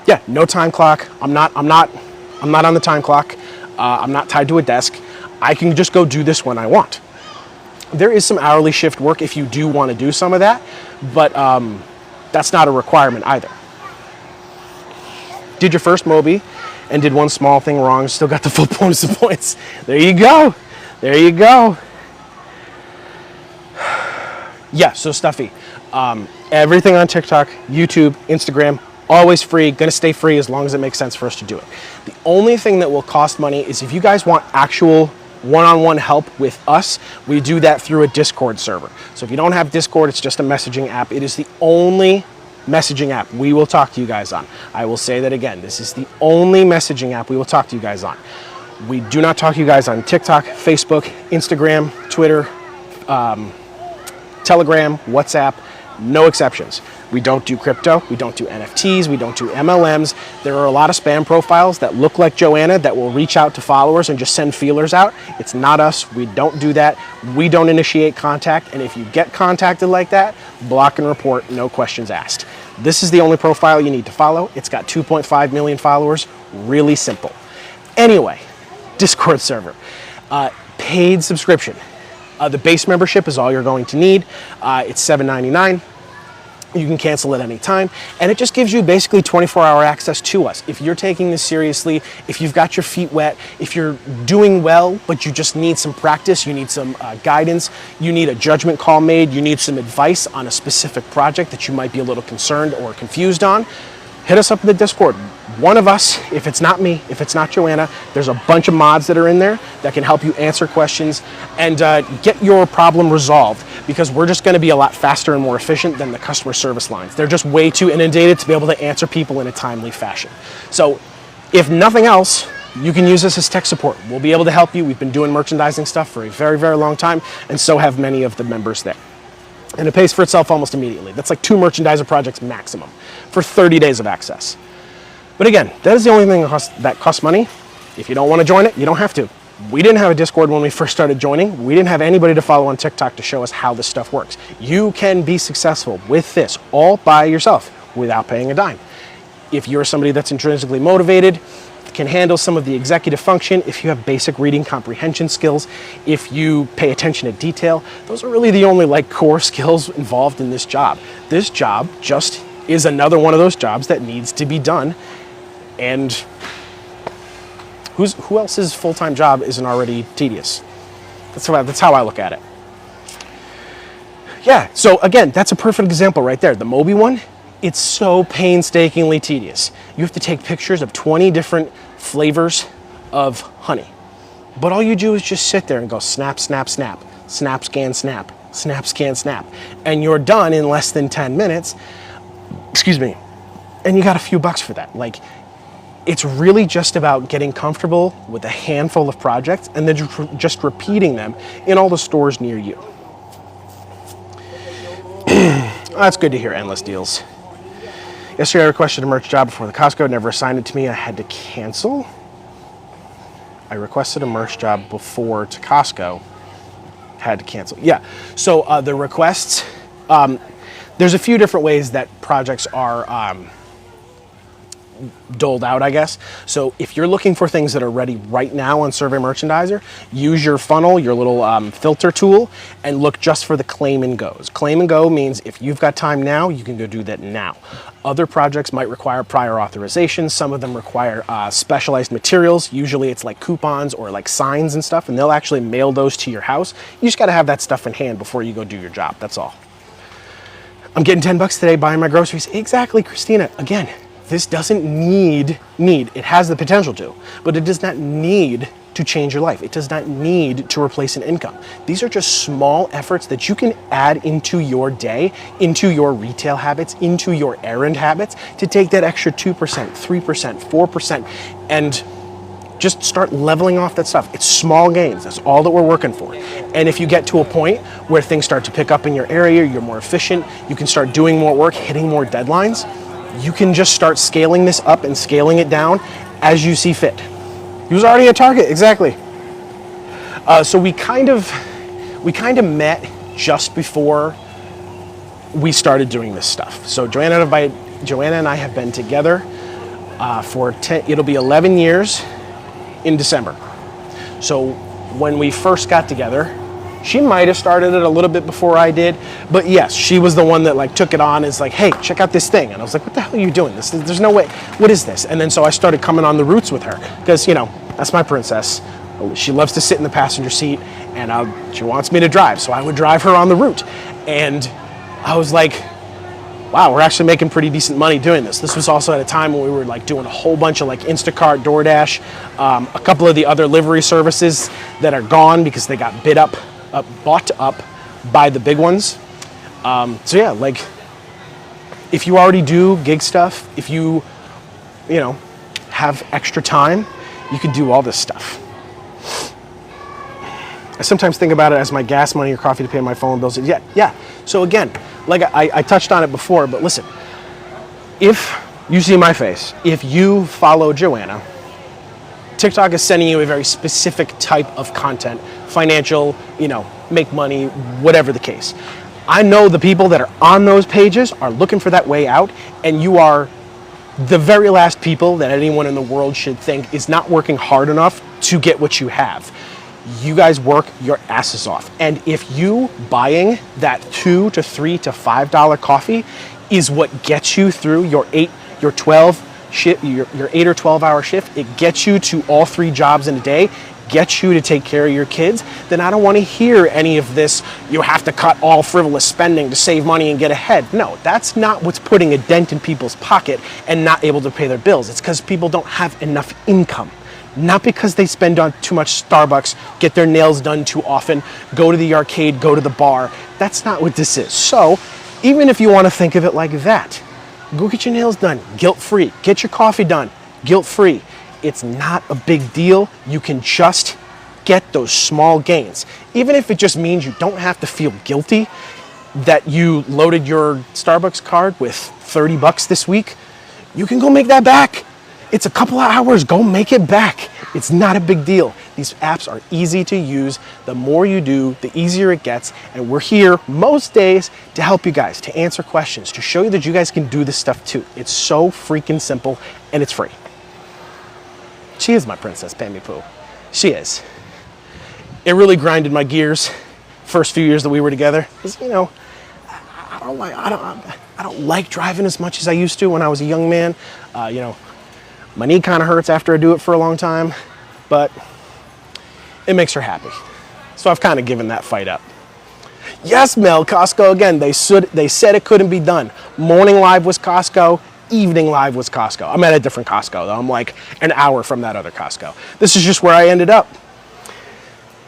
Yeah, no time clock. I'm not on the time clock. I'm not tied to a desk. I can just go do this when I want. There is some hourly shift work if you do want to do some of that, but that's not a requirement either. Did your first Moby and did one small thing wrong, still got the full bonus of points. There you go. There you go. Yeah, so Stuffy. Everything on TikTok, YouTube, Instagram, always free, gonna stay free as long as it makes sense for us to do it. The only thing that will cost money is if you guys want actual one-on-one help with us, we do that through a Discord server. So if you don't have Discord, it's just a messaging app. It is the only messaging app we will talk to you guys on. I will say that again, this is the only messaging app we will talk to you guys on. We do not talk to you guys on TikTok, Facebook, Instagram, Twitter, Telegram, WhatsApp, no exceptions. We don't do crypto, we don't do NFTs, we don't do MLMs. There are a lot of spam profiles that look like Joanna that will reach out to followers and just send feelers out. It's not us, we don't do that. We don't initiate contact, and if you get contacted like that, block and report, no questions asked. This is the only profile you need to follow. It's got 2.5 million followers, really simple. Anyway, Discord server, paid subscription. The base membership is all you're going to need. It's $7.99. You can cancel at any time, and it just gives you basically 24-hour access to us. If you're taking this seriously, if you've got your feet wet, if you're doing well, but you just need some practice, you need some guidance, you need a judgment call made, you need some advice on a specific project that you might be a little concerned or confused on, hit us up in the Discord. One of us, if it's not me, if it's not Joanna, there's a bunch of mods that are in there that can help you answer questions and get your problem resolved, because we're just gonna be a lot faster and more efficient than the customer service lines. They're just way too inundated to be able to answer people in a timely fashion. So if nothing else, you can use us as tech support. We'll be able to help you. We've been doing merchandising stuff for a very, very long time, and so have many of the members there. And it pays for itself almost immediately. That's like 2 merchandiser projects maximum for 30 days of access. But again, that is the only thing that costs money. If you don't want to join it, you don't have to. We didn't have a Discord when we first started joining. We didn't have anybody to follow on TikTok to show us how this stuff works. You can be successful with this all by yourself without paying a dime. If you're somebody that's intrinsically motivated, can handle some of the executive function, if you have basic reading comprehension skills, if you pay attention to detail, those are really the only like core skills involved in this job. This job just is another one of those jobs that needs to be done. And who else's full-time job isn't already tedious? That's how I look at it. Yeah, so again, that's a perfect example right there. The Moby one, it's so painstakingly tedious. You have to take pictures of 20 different flavors of honey. But all you do is just sit there and go snap, snap, snap, snap, scan, snap, snap, scan, snap. And you're done in less than 10 minutes. Excuse me. And you got a few bucks for that. Like, it's really just about getting comfortable with a handful of projects and then just repeating them in all the stores near you. That's good to hear, endless deals. Yesterday I requested a merch job before the Costco, never assigned it to me, I had to cancel. I requested a merch job before to Costco, had to cancel. Yeah, so the requests, there's a few different ways that projects are doled out, I guess. So if you're looking for things that are ready right now on Survey Merchandiser, use your funnel, your little filter tool, and look just for the claim and goes. Claim and go means if you've got time now, you can go do that now. Other projects might require prior authorization. Some of them require specialized materials. Usually it's like coupons or like signs and stuff, and they'll actually mail those to your house. You just gotta have that stuff in hand before you go do your job, that's all. I'm getting 10 bucks today buying my groceries. Exactly, Christina. Again, this doesn't need, it has the potential to, but it does not need to change your life. It does not need to replace an income. These are just small efforts that you can add into your day, into your retail habits, into your errand habits to take that extra 2%, 3%, 4%, and just start leveling off that stuff. It's small gains, that's all that we're working for. And if you get to a point where things start to pick up in your area, you're more efficient, you can start doing more work, hitting more deadlines, you can just start scaling this up and scaling it down as you see fit. He was already at Target, exactly. So we kind of met just before we started doing this stuff. So Joanna and I have been together for it'll be 11 years in December. So when we first got together, she might have started it a little bit before I did, but yes, she was the one that like took it on and is like, hey, check out this thing. And I was like, what the hell are you doing? There's no way, what is this? And then so I started coming on the routes with her because, you know, that's my princess. She loves to sit in the passenger seat, and she wants me to drive, so I would drive her on the route. And I was like, wow, we're actually making pretty decent money doing this. This was also at a time when we were like doing a whole bunch of like Instacart, DoorDash, a couple of the other livery services that are gone because they got bought up by the big ones. So yeah, like if you already do gig stuff, if you have extra time, you can do all this stuff. I sometimes think about it as my gas money or coffee to pay my phone bills. Yeah. So again, like I touched on it before, but listen, if you see my face, if you follow Joanna, TikTok is sending you a very specific type of content, financial, make money, whatever the case. I know the people that are on those pages are looking for that way out, and you are the very last people that anyone in the world should think is not working hard enough to get what you have. You guys work your asses off. And if you buying that $2 to $3 to $5 coffee is what gets you through your 8 or 12 hour shift, it gets you to all 3 jobs in a day, gets you to take care of your kids, then I don't want to hear any of this, you have to cut all frivolous spending to save money and get ahead. No, that's not what's putting a dent in people's pocket and not able to pay their bills. It's because people don't have enough income. Not because they spend on too much Starbucks, get their nails done too often, go to the arcade, go to the bar. That's not what this is. So even if you want to think of it like that, go get your nails done, guilt-free. Get your coffee done, guilt-free. It's not a big deal. You can just get those small gains. Even if it just means you don't have to feel guilty that you loaded your Starbucks card with $30 this week, you can go make that back. It's a couple of hours, go make it back. It's not a big deal. These apps are easy to use. The more you do, the easier it gets. And we're here most days to help you guys, to answer questions, to show you that you guys can do this stuff too. It's so freaking simple and it's free. She is my princess, Pammy Poo. She is. It really grinded my gears first few years that we were together. Because, I don't like driving as much as I used to when I was a young man. My knee kind of hurts after I do it for a long time, but it makes her happy. So I've kind of given that fight up. Yes, Mel, Costco again. They said it couldn't be done. Morning live was Costco. Evening live was Costco. I'm at a different Costco though. I'm like an hour from that other Costco. This is just where I ended up.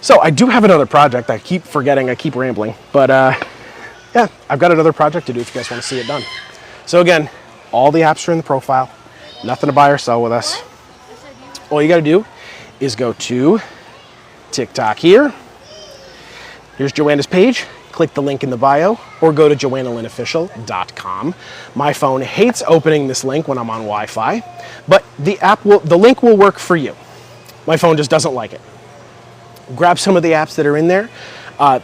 So I do have another project. I keep forgetting. I keep rambling. But yeah, I've got another project to do if you guys want to see it done. So again, all the apps are in the profile. Nothing to buy or sell with us. All you got to do is go to TikTok here. Here's Joanna's page. Click the link in the bio or go to joannalynofficial.com. My phone hates opening this link when I'm on Wi-Fi, but the link will work for you. My phone just doesn't like it. Grab some of the apps that are in there,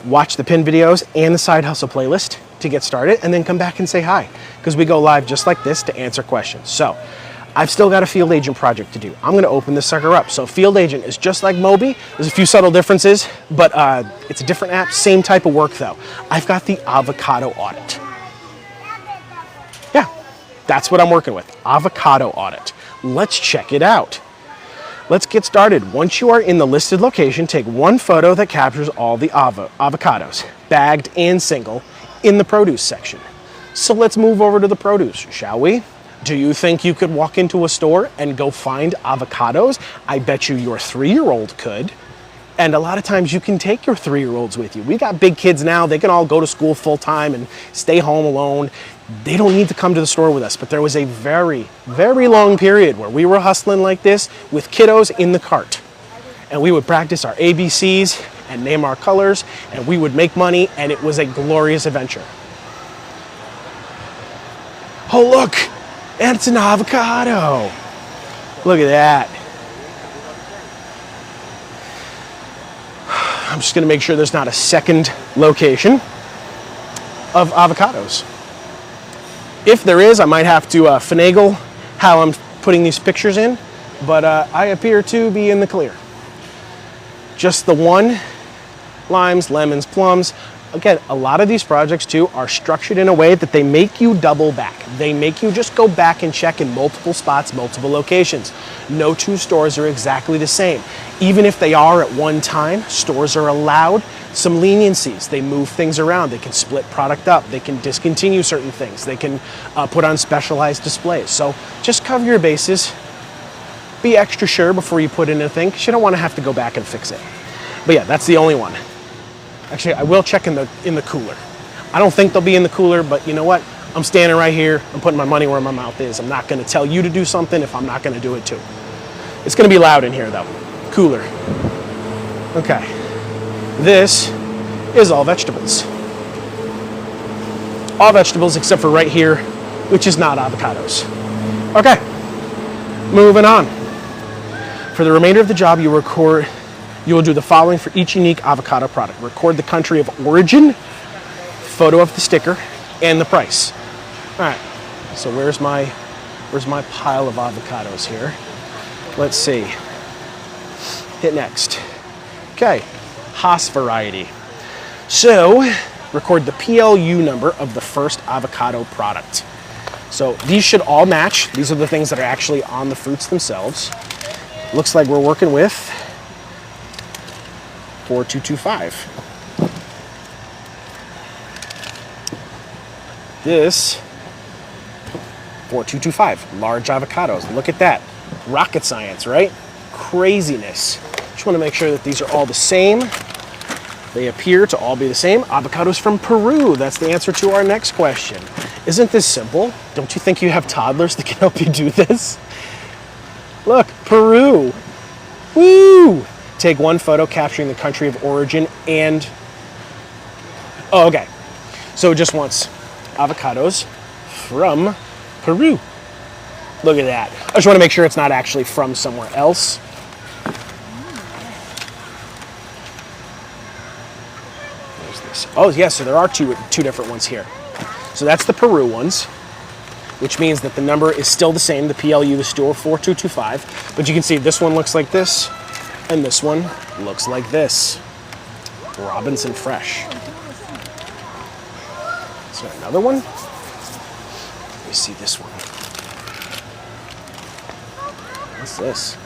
watch the pin videos and the side hustle playlist to get started, and then come back and say hi, because we go live just like this to answer questions. So I've still got a Field Agent project to do. I'm going to open this sucker up. So Field Agent is just like Moby. There's a few subtle differences, but it's a different app. Same type of work though. I've got the avocado audit. Yeah, that's what I'm working with. Avocado audit. Let's check it out. Let's get started. Once you are in the listed location, take one photo that captures all the avocados, bagged and single, in the produce section. So let's move over to the produce, shall we? Do you think you could walk into a store and go find avocados? I bet you your 3-year-old could. And a lot of times you can take your 3-year-olds with you. We got big kids now. They can all go to school full time and stay home alone. They don't need to come to the store with us. But there was a very, very long period where we were hustling like this with kiddos in the cart. And we would practice our ABCs and name our colors, and we would make money, and it was a glorious adventure. Oh, look! And it's an avocado. Look at that. I'm just gonna make sure there's not a second location of avocados. If there is, I might have to finagle how I'm putting these pictures in, but I appear to be in the clear. Just the one, limes, lemons, plums, Again, a lot of these projects too are structured in a way that they make you double back. They make you just go back and check in multiple spots, multiple locations. No two stores are exactly the same. Even if they are at one time, stores are allowed some leniencies. They move things around. They can split product up. They can discontinue certain things. They can put on specialized displays. So just cover your bases. Be extra sure before you put in a thing, because you don't want to have to go back and fix it. But yeah, that's the only one. Actually, I will check in the cooler. I don't think they'll be in the cooler, but you know what? I'm standing right here. I'm putting my money where my mouth is. I'm not going to tell you to do something if I'm not going to do it too. It's going to be loud in here though. Cooler. Okay. This is all vegetables. All vegetables except for right here, which is not avocados. Okay. Moving on. For the remainder of the job, you will do the following for each unique avocado product. Record the country of origin, photo of the sticker, and the price. All right, so where's my pile of avocados here? Let's see. Hit next. Okay, Hass variety. So, record the PLU number of the first avocado product. So these should all match. These are the things that are actually on the fruits themselves. Looks like we're working with 4225. This 4225, large avocados. Look at that. Rocket science, right? Craziness. Just want to make sure that these are all the same. They appear to all be the same. Avocados from Peru. That's the answer to our next question. Isn't this simple? Don't you think you have toddlers that can help you do this? Look, Peru. Woo! Take one photo capturing the country of origin and... Oh, okay. So it just wants avocados from Peru. Look at that. I just want to make sure it's not actually from somewhere else. Where's this? Oh, yes, yeah, so there are two different ones here. So that's the Peru ones, which means that the number is still the same. The PLU is still 4225, but you can see this one looks like this, and this one looks like this. Robinson Fresh. Is there another one? Let me see this one. What's this?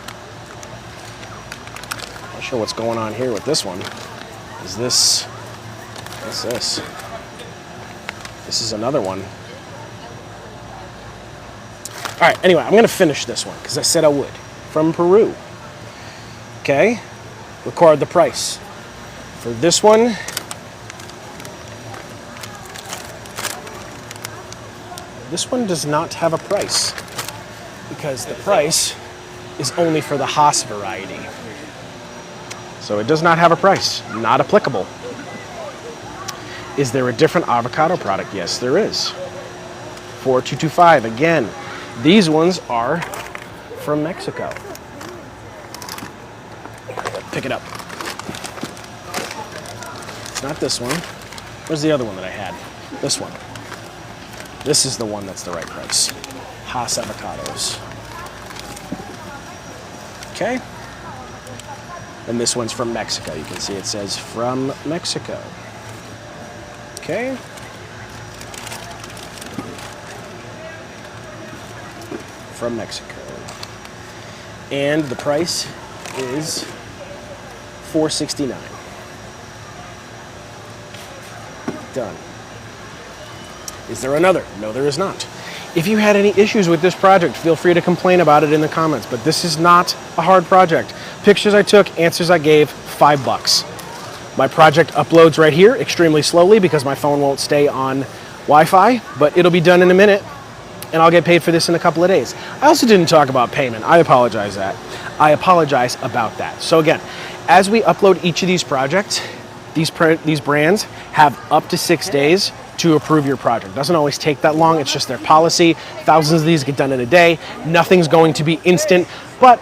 I'm not sure what's going on here with this one. Is this... What's this? This is another one. All right, anyway, I'm gonna finish this one because I said I would. From Peru. Okay, record the price. For this one, this one does not have a price because the price is only for the Hass variety. So it does not have a price, not applicable. Is there a different avocado product? Yes, there is. 4225, again. These ones are from Mexico. Pick it up. It's not this one. Where's the other one that I had? This one. This is the one that's the right price. Hass avocados. Okay. And this one's from Mexico. You can see it says from Mexico. Okay. From Mexico. And the price is $4.69. Done. Is there another? No, there is not. If you had any issues with this project, feel free to complain about it in the comments, but this is not a hard project. Pictures I took, answers I gave, $5. My project uploads right here extremely slowly because my phone won't stay on Wi-Fi, but it'll be done in a minute and I'll get paid for this in a couple of days. I also didn't talk about payment. I apologize about that. So again, as we upload each of these projects, these brands have up to 6 days to approve your project. Doesn't always take that long. It's just their policy. Thousands of these get done in a day. Nothing's going to be instant, but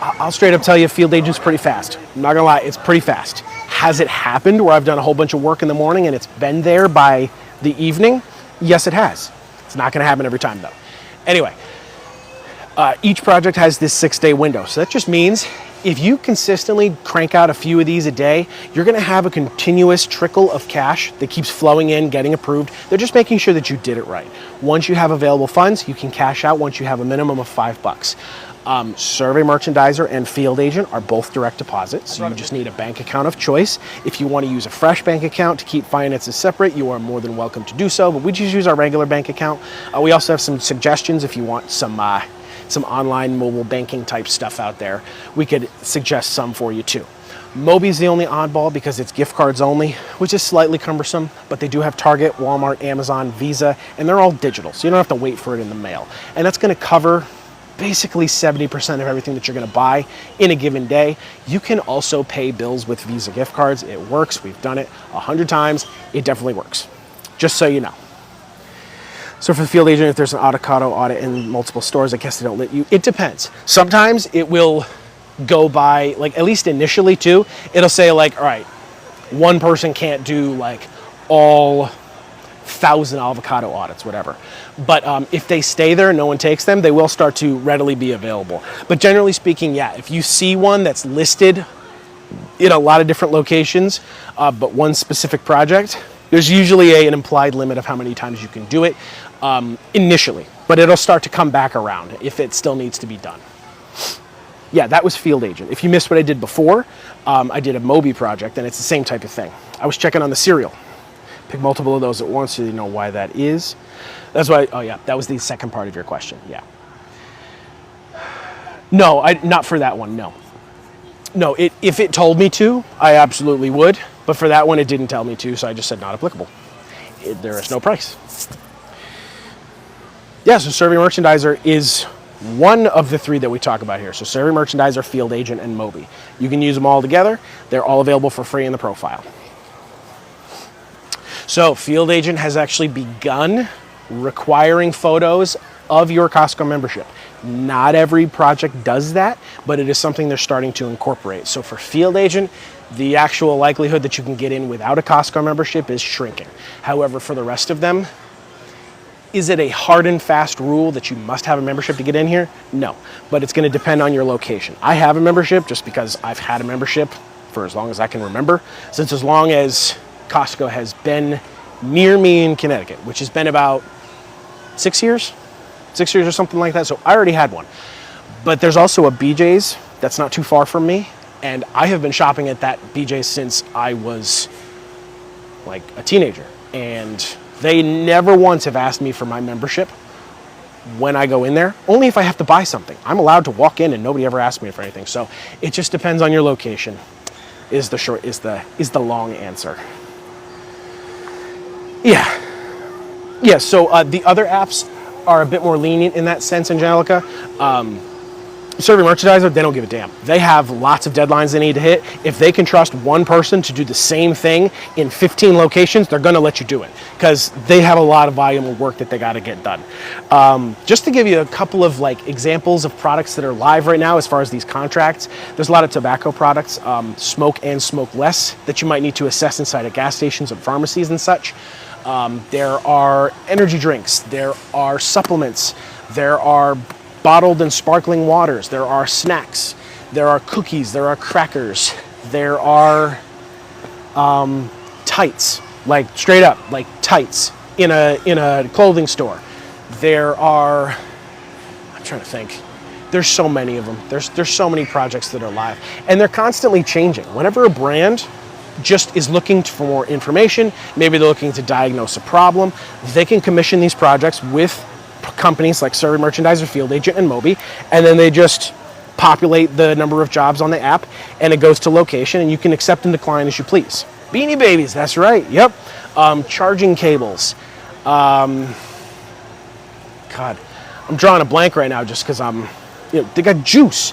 I'll straight up tell you, field agent's pretty fast. I'm not gonna lie, it's pretty fast. Has it happened where I've done a whole bunch of work in the morning and it's been there by the evening? Yes, it has. It's not gonna happen every time though. Anyway, each project has this 6-day window. So that just means if you consistently crank out a few of these a day, you're gonna have a continuous trickle of cash that keeps flowing in, getting approved. They're just making sure that you did it right. Once you have available funds, you can cash out once you have a minimum of $5. Survey Merchandiser and Field Agent are both direct deposit, so you just need a bank account of choice. If you want to use a fresh bank account to keep finances separate, you are more than welcome to do so, but we just use our regular bank account. We also have some suggestions if you want some online mobile banking type stuff out there. We could suggest some for you too. Mobi's the only oddball because it's gift cards only, which is slightly cumbersome, but they do have Target, Walmart, Amazon, Visa, and they're all digital, so you don't have to wait for it in the mail. And that's gonna cover basically 70% of everything that you're gonna buy in a given day. You can also pay bills with Visa gift cards. It works, we've done it 100 times. It definitely works, just so you know. So for the Field Agent, if there's an avocado audit in multiple stores, I guess they don't let you, it depends. Sometimes it will go by, like at least initially too, it'll say like, all right, one person can't do like all 1,000 avocado audits, whatever. But if they stay there and no one takes them, they will start to readily be available. But generally speaking, yeah, if you see one that's listed in a lot of different locations, but one specific project, there's usually an implied limit of how many times you can do it initially, but it'll start to come back around if it still needs to be done. Yeah, that was Field Agent. If you missed what I did before, I did a Mobi project, and it's the same type of thing. I was checking on the serial. Pick multiple of those at once so you know why that is. That's why, oh yeah, that was the second part of your question, yeah. No, not for that one, no. No, if it told me to, I absolutely would, but for that one it didn't tell me to, so I just said not applicable. There is no price. Yeah, so Survey Merchandiser is one of the three that we talk about here. So Survey Merchandiser, Field Agent, and Mobi. You can use them all together. They're all available for free in the profile. So Field Agent has actually begun requiring photos of your Costco membership. Not every project does that, but it is something they're starting to incorporate. So for Field Agent, the actual likelihood that you can get in without a Costco membership is shrinking. However, for the rest of them, is it a hard and fast rule that you must have a membership to get in here? No, but it's going to depend on your location. I have a membership just because I've had a membership for as long as I can remember, since as long as Costco has been near me in Connecticut, which has been about 6 years or something like that. So I already had one. But there's also a BJ's that's not too far from me, and I have been shopping at that BJ's since I was like a teenager, and they never once have asked me for my membership when I go in there, only if I have to buy something. I'm allowed to walk in and nobody ever asks me for anything. So it just depends on your location is the long answer. Yeah, so the other apps are a bit more lenient in that sense, Angelica. Survey Merchandiser, they don't give a damn. They have lots of deadlines they need to hit. If they can trust one person to do the same thing in 15 locations, they're gonna let you do it because they have a lot of volume of work that they gotta get done. Just to give you a couple of like examples of products that are live right now as far as these contracts, there's a lot of tobacco products, smoke and smokeless, that you might need to assess inside of gas stations and pharmacies and such. There are energy drinks, there are supplements, there are bottled and sparkling waters, there are snacks, there are cookies, there are crackers, there are tights, like straight up, like tights in a clothing store. There are, I'm trying to think, there's so many of them. There's so many projects that are live, and they're constantly changing. Whenever a brand just is looking for more information, maybe they're looking to diagnose a problem, they can commission these projects with companies like Survey Merchandiser, Field Agent, and Mobi, and then they just populate the number of jobs on the app, and it goes to location, and you can accept and decline as you please. Beanie Babies, that's right, yep. Charging cables. God, I'm drawing a blank right now just because they got juice.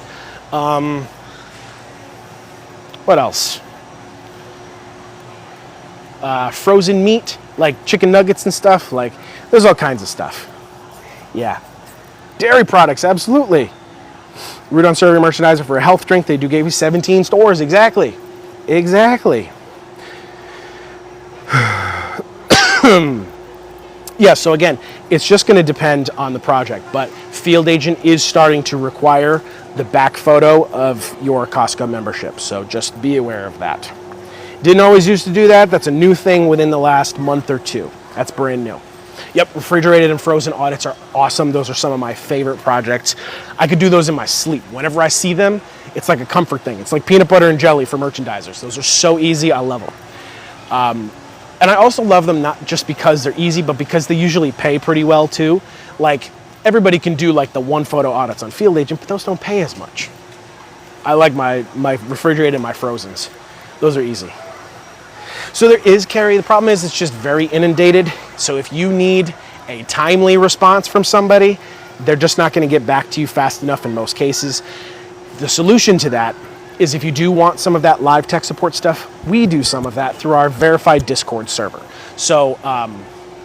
What else? Frozen meat, like chicken nuggets and stuff, like there's all kinds of stuff. Yeah. Dairy products, absolutely. Root on Survey Merchandiser for a health drink. They do give you 17 stores, exactly. Yeah, so again, it's just going to depend on the project, but Field Agent is starting to require the back photo of your Costco membership. So just be aware of that. Didn't always used to do that. That's a new thing within the last month or two. That's brand new. Yep, refrigerated and frozen audits are awesome. Those are some of my favorite projects. I could do those in my sleep. Whenever I see them, it's like a comfort thing. It's like peanut butter and jelly for merchandisers. Those are so easy, I love them. And I also love them not just because they're easy, but because they usually pay pretty well too. Like, everybody can do like the one photo audits on Field Agent, but those don't pay as much. I like my refrigerated and my frozens. Those are easy. So there is carry. The problem is it's just very inundated. So if you need a timely response from somebody, they're just not going to get back to you fast enough in most cases. The solution to that is if you do want some of that live tech support stuff, we do some of that through our verified Discord server. So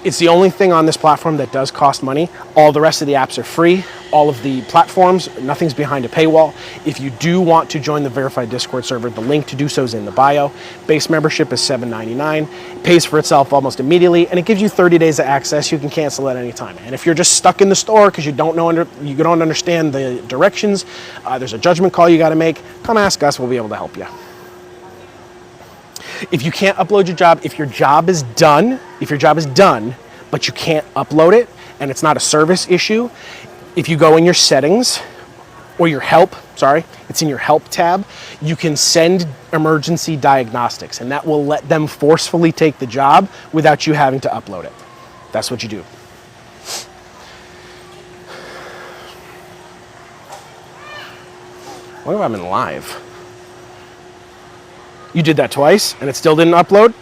it's the only thing on this platform that does cost money. All the rest of the apps are free. All of the platforms, nothing's behind a paywall. If you do want to join the verified Discord server, the link to do so is in the bio. Base membership is $7.99. It pays for itself almost immediately, and it gives you 30 days of access. You can cancel at any time. And if you're just stuck in the store because you don't understand the directions, there's a judgment call you got to make, come ask us. We'll be able to help you. If you can't upload your job, if your job is done, but you can't upload it, and it's not a service issue, if you go in your settings, or your help, it's in your help tab, you can send emergency diagnostics, and that will let them forcefully take the job without you having to upload it. That's what you do. What if I'm in live? You did that twice and it still didn't upload?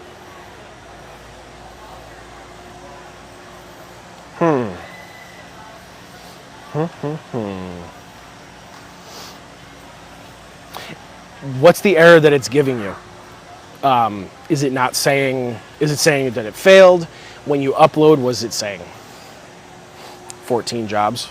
What's the error that it's giving you? Is it saying that it failed? When you upload, was it saying 14 jobs?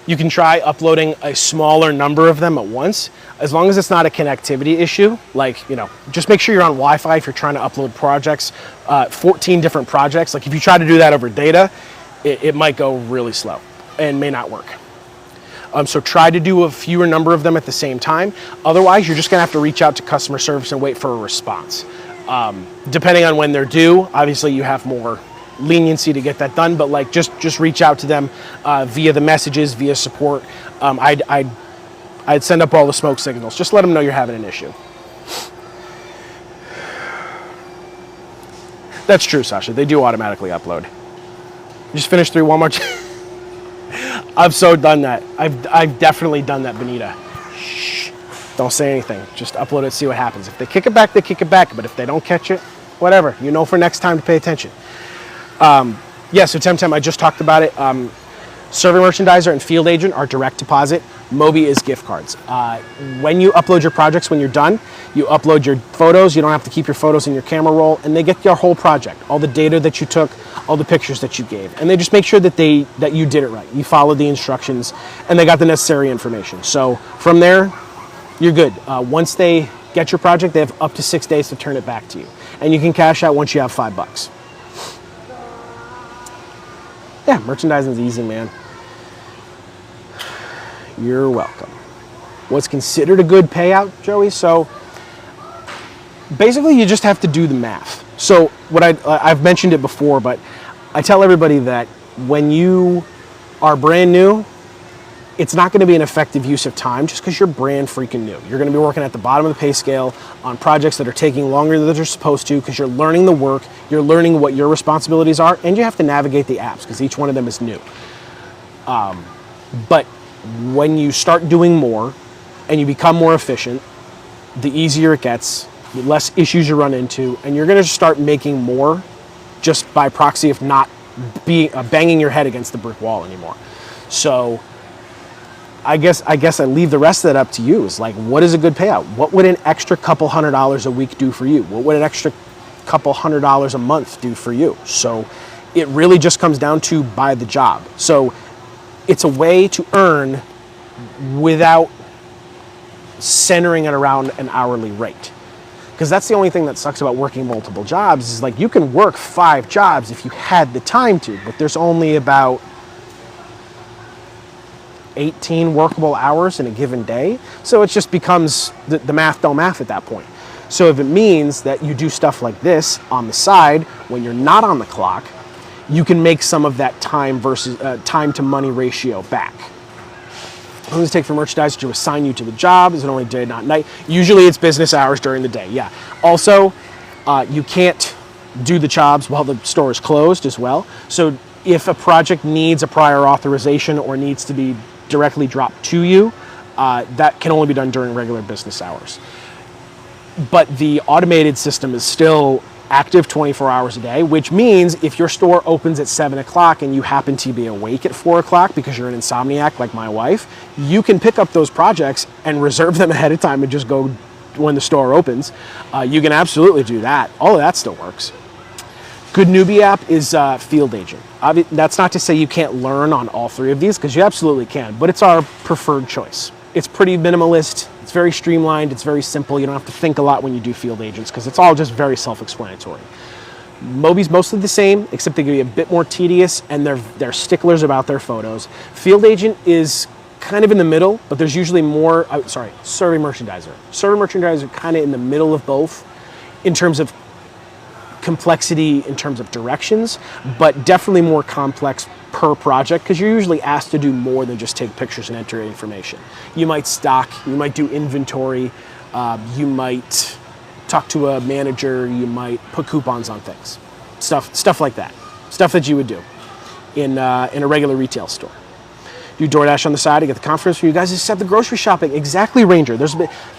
You can try uploading a smaller number of them at once, as long as it's not a connectivity issue. Like, just make sure you're on Wi-Fi if you're trying to upload projects, 14 different projects. Like if you try to do that over data, it might go really slow and may not work. So try to do a fewer number of them at the same time. Otherwise, you're just gonna have to reach out to customer service and wait for a response. Depending on when they're due, obviously you have more leniency to get that done, but like just reach out to them via the messages, via support. I'd send up all the smoke signals. Just let them know you're having an issue. That's true, Sasha. They do automatically upload. Just finish through one more time. I've so done that. I've definitely done that, Benita. Shh. Don't say anything. Just upload it, see what happens. If they kick it back, they kick it back. But if they don't catch it, whatever. You know for next time to pay attention. Yeah, so Temtem, I just talked about it. Server Merchandiser and Field Agent are direct deposit. Moby is gift cards. When you upload your projects, when you're done, you upload your photos. You don't have to keep your photos in your camera roll, and they get your whole project, all the data that you took, all the pictures that you gave, and they just make sure that you did it right. You followed the instructions, and they got the necessary information. So from there, you're good. Once they get your project, they have up to 6 days to turn it back to you, and you can cash out once you have $5. Yeah, merchandising's easy, man. You're welcome. What's considered a good payout, Joey? So basically you just have to do the math. So what I've mentioned it before, but I tell everybody that when you are brand new, it's not going to be an effective use of time just because you're brand freaking new. You're going to be working at the bottom of the pay scale on projects that are taking longer than they're supposed to because you're learning the work, you're learning what your responsibilities are, and you have to navigate the apps because each one of them is new. But when you start doing more and you become more efficient, the easier it gets, the less issues you run into, and you're going to start making more just by proxy of not banging your head against the brick wall anymore. So I guess I leave the rest of that up to you. Is like, what is a good payout? What would an extra couple $100 a week do for you? What would an extra couple $100 a month do for you? So it really just comes down to by the job. So it's a way to earn without centering it around an hourly rate. Because that's the only thing that sucks about working multiple jobs is like you can work 5 jobs if you had the time to, but there's only about 18 workable hours in a given day. So it just becomes, the math don't math at that point. So if it means that you do stuff like this on the side when you're not on the clock, you can make some of that time versus time to money ratio back. How long does it take for merchandiser to assign you to the job? Is it only day, not night? Usually it's business hours during the day, yeah. Also, you can't do the jobs while the store is closed as well. So if a project needs a prior authorization or needs to be directly dropped to you, that can only be done during regular business hours. But the automated system is still active 24 hours a day, which means if your store opens at 7 o'clock and you happen to be awake at 4 o'clock because you're an insomniac like my wife, you can pick up those projects and reserve them ahead of time and just go when the store opens. You can absolutely do that. All of that still works. Good newbie app is Field Agent. That's not to say you can't learn on all three of these, because you absolutely can, but it's our preferred choice. It's pretty minimalist, it's very streamlined, it's very simple. You don't have to think a lot when you do Field Agents because it's all just very self-explanatory. Mobi's mostly the same, except they can be a bit more tedious and they're sticklers about their photos. Field Agent is kind of in the middle, but there's usually more, Survey Merchandiser. Survey Merchandiser kind of in the middle of both in terms of complexity, in terms of directions, but definitely more complex per project because you're usually asked to do more than just take pictures and enter information. You might stock, you might do inventory, you might talk to a manager, you might put coupons on things, stuff like that, stuff that you would do in a regular retail store. Do DoorDash on the side to get the confidence for you guys to set the grocery shopping. Exactly, Ranger.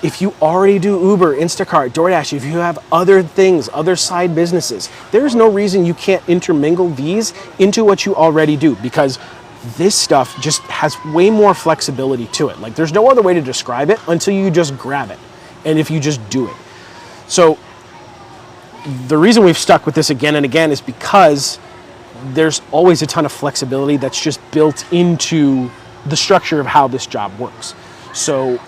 If you already do Uber, Instacart, DoorDash, if you have other things, other side businesses, there's no reason you can't intermingle these into what you already do, because this stuff just has way more flexibility to it. Like, there's no other way to describe it until you just grab it and if you just do it. So the reason we've stuck with this again and again is because there's always a ton of flexibility that's just built into the structure of how this job works. So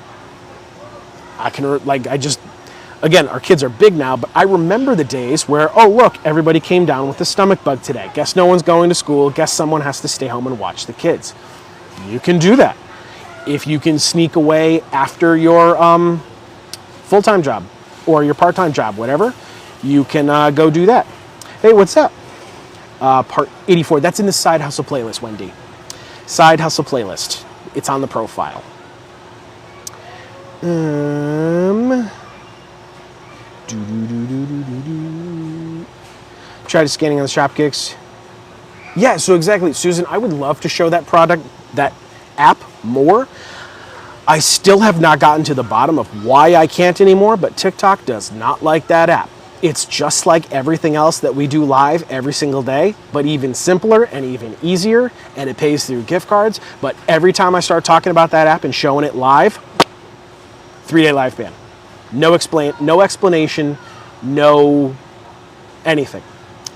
again, our kids are big now, but I remember the days where, oh look, everybody came down with a stomach bug today. Guess no one's going to school. Guess someone has to stay home and watch the kids. You can do that. If you can sneak away after your full-time job or your part-time job, whatever, you can go do that. Hey, what's up? Part 84, that's in the Side Hustle playlist, Wendy. Side Hustle playlist. It's on the profile. Try to scanning on the Shopkicks. Yeah, so exactly, Susan, I would love to show that product, that app more. I still have not gotten to the bottom of why I can't anymore, but TikTok does not like that app. It's just like everything else that we do live every single day, but even simpler and even easier, and it pays through gift cards. But every time I start talking about that app and showing it live, 3-day live ban. No explanation, no anything.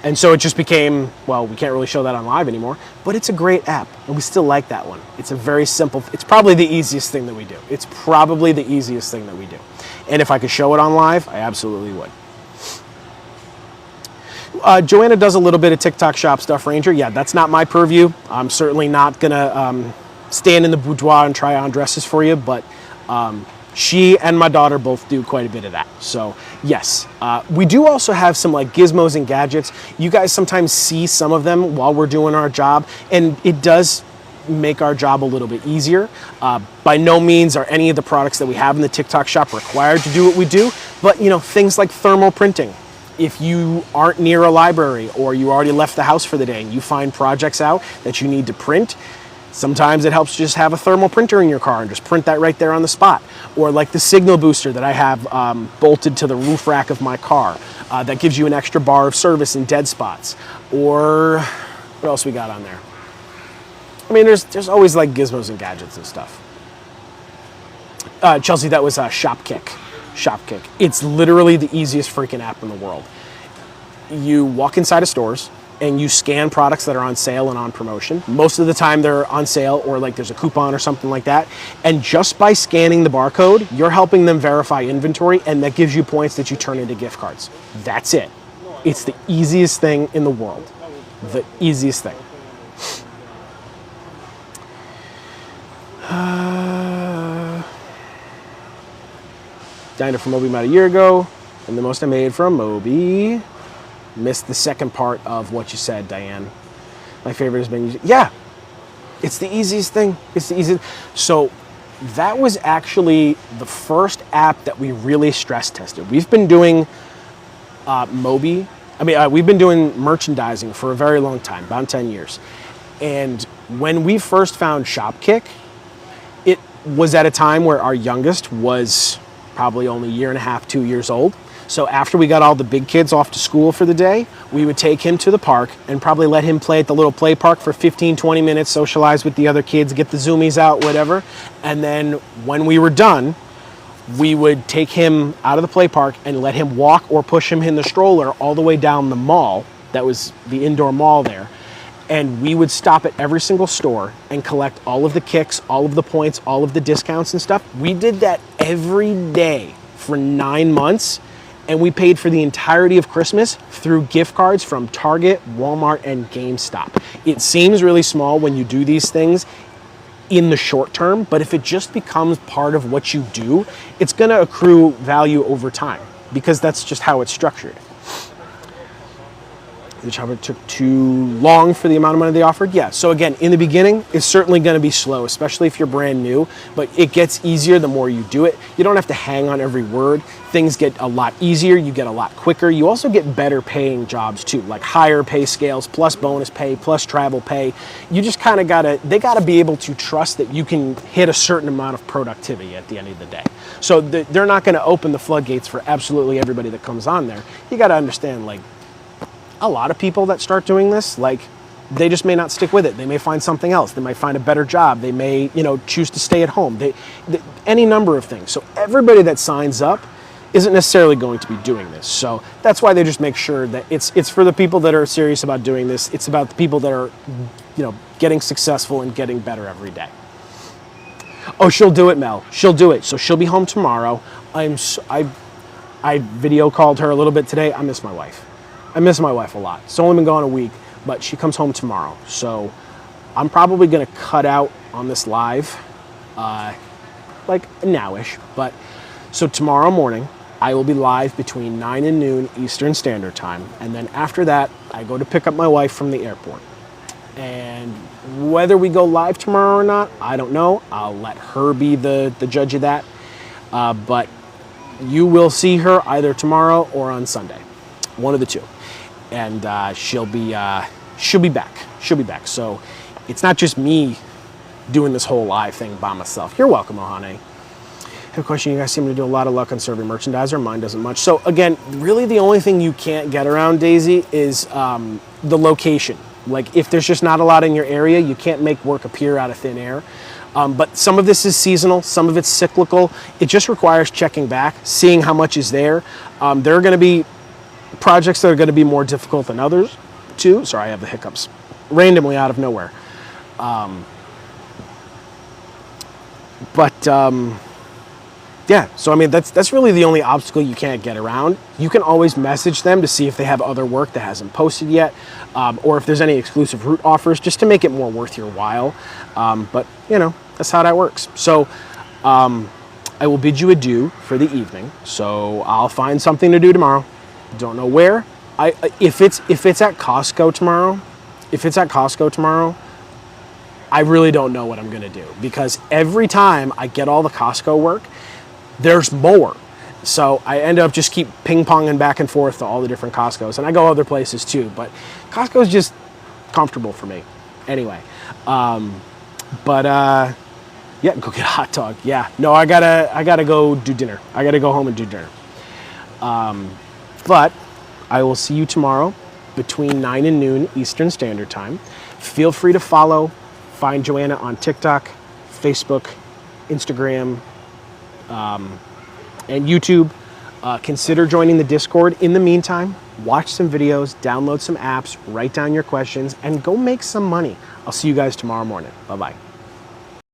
And so it just became, well, we can't really show that on live anymore, but it's a great app, and we still like that one. It's a very simple, it's probably the easiest thing that we do. It's probably the easiest thing that we do. And if I could show it on live, I absolutely would. Joanna does a little bit of TikTok shop stuff, Ranger. Yeah, that's not my purview. I'm certainly not gonna stand in the boudoir and try on dresses for you, but she and my daughter both do quite a bit of that. So yes, we do also have some like gizmos and gadgets. You guys sometimes see some of them while we're doing our job, and it does make our job a little bit easier. By no means are any of the products that we have in the TikTok shop required to do what we do, but you know, things like thermal printing. If you aren't near a library or you already left the house for the day and you find projects out that you need to print, sometimes it helps to just have a thermal printer in your car and just print that right there on the spot. Or like the signal booster that I have bolted to the roof rack of my car that gives you an extra bar of service in dead spots. Or what else we got on there? I mean, there's always like gizmos and gadgets and stuff. Chelsea, that was Shopkick. Shopkick. It's literally the easiest freaking app in the world. You walk inside of stores and you scan products that are on sale and on promotion. Most of the time they're on sale or like there's a coupon or something like that. And just by scanning the barcode, you're helping them verify inventory, and that gives you points that you turn into gift cards. That's it. It's the easiest thing in the world. The easiest thing. dined it from Moby about a year ago, and the most I made from Moby. Missed the second part of what you said, Diane. My favorite has been, yeah, it's the easiest thing. It's the easiest. So that was actually the first app that we really stress tested. We've been doing Moby. We've been doing merchandising for a very long time, about 10 years. And when we first found Shopkick, it was at a time where our youngest was probably only a year and a half, 2 years old. So after we got all the big kids off to school for the day, we would take him to the park and probably let him play at the little play park for 15, 20 minutes, socialize with the other kids, get the zoomies out, whatever. And then when we were done, we would take him out of the play park and let him walk or push him in the stroller all the way down the mall. That was the indoor mall there. And we would stop at every single store and collect all of the kicks, all of the points, all of the discounts and stuff. We did that every day for 9 months, and we paid for the entirety of Christmas through gift cards from Target, Walmart, and GameStop. It seems really small when you do these things in the short term, but if it just becomes part of what you do, it's gonna accrue value over time because that's just how it's structured. The chopper took too long for the amount of money they offered? Yeah, so again, in the beginning, it's certainly gonna be slow, especially if you're brand new, but it gets easier the more you do it. You don't have to hang on every word. Things get a lot easier, you get a lot quicker. You also get better paying jobs too, like higher pay scales, plus bonus pay, plus travel pay. You just kind of they gotta be able to trust that you can hit a certain amount of productivity at the end of the day. So they're not gonna open the floodgates for absolutely everybody that comes on there. You gotta understand, like, a lot of people that start doing this, like, they just may not stick with it. They may find something else. They might find a better job. They may, choose to stay at home. Any number of things. So everybody that signs up isn't necessarily going to be doing this. So that's why they just make sure that it's for the people that are serious about doing this. It's about the people that are, getting successful and getting better every day. Oh, she'll do it, Mel. She'll do it. So she'll be home tomorrow. I video called her a little bit today. I miss my wife. I miss my wife a lot. It's only been gone a week, but she comes home tomorrow. So I'm probably gonna cut out on this live, like nowish. But so tomorrow morning, I will be live between 9 and noon Eastern Standard Time. And then after that, I go to pick up my wife from the airport. And whether we go live tomorrow or not, I don't know. I'll let her be the judge of that. But you will see her either tomorrow or on Sunday. One of the two. And she'll be back. She'll be back. So it's not just me doing this whole live thing by myself. You're welcome, Ohane. I have a question. You guys seem to do a lot of luck on serving merchandiser. Mine doesn't much. So again, really the only thing you can't get around, Daisy, is the location. Like, if there's just not a lot in your area, you can't make work appear out of thin air. But some of this is seasonal, some of it's cyclical. It just requires checking back, seeing how much is there. There are going to be projects that are going to be more difficult than others too. Sorry, I have the hiccups randomly out of nowhere. Yeah, so I mean, that's really the only obstacle you can't get around. You can always message them to see if they have other work that hasn't posted yet, or if there's any exclusive route offers, just to make it more worth your while. But that's how that works. So I will bid you adieu for the evening. So I'll find something to do tomorrow. Don't know where. If it's at Costco tomorrow, I really don't know what I'm gonna do, because every time I get all the Costco work, there's more. So I end up just keep ping-ponging back and forth to all the different Costcos, and I go other places too, but Costco's just comfortable for me. Anyway, yeah, go get a hot dog. Yeah, no, I gotta go do dinner. I gotta go home and do dinner. But I will see you tomorrow between 9 and noon Eastern Standard Time. Feel free to find Joanna on TikTok, Facebook, Instagram, and YouTube. Consider joining the Discord. In the meantime, watch some videos, download some apps, write down your questions, and go make some money. I'll see you guys tomorrow morning. Bye-bye.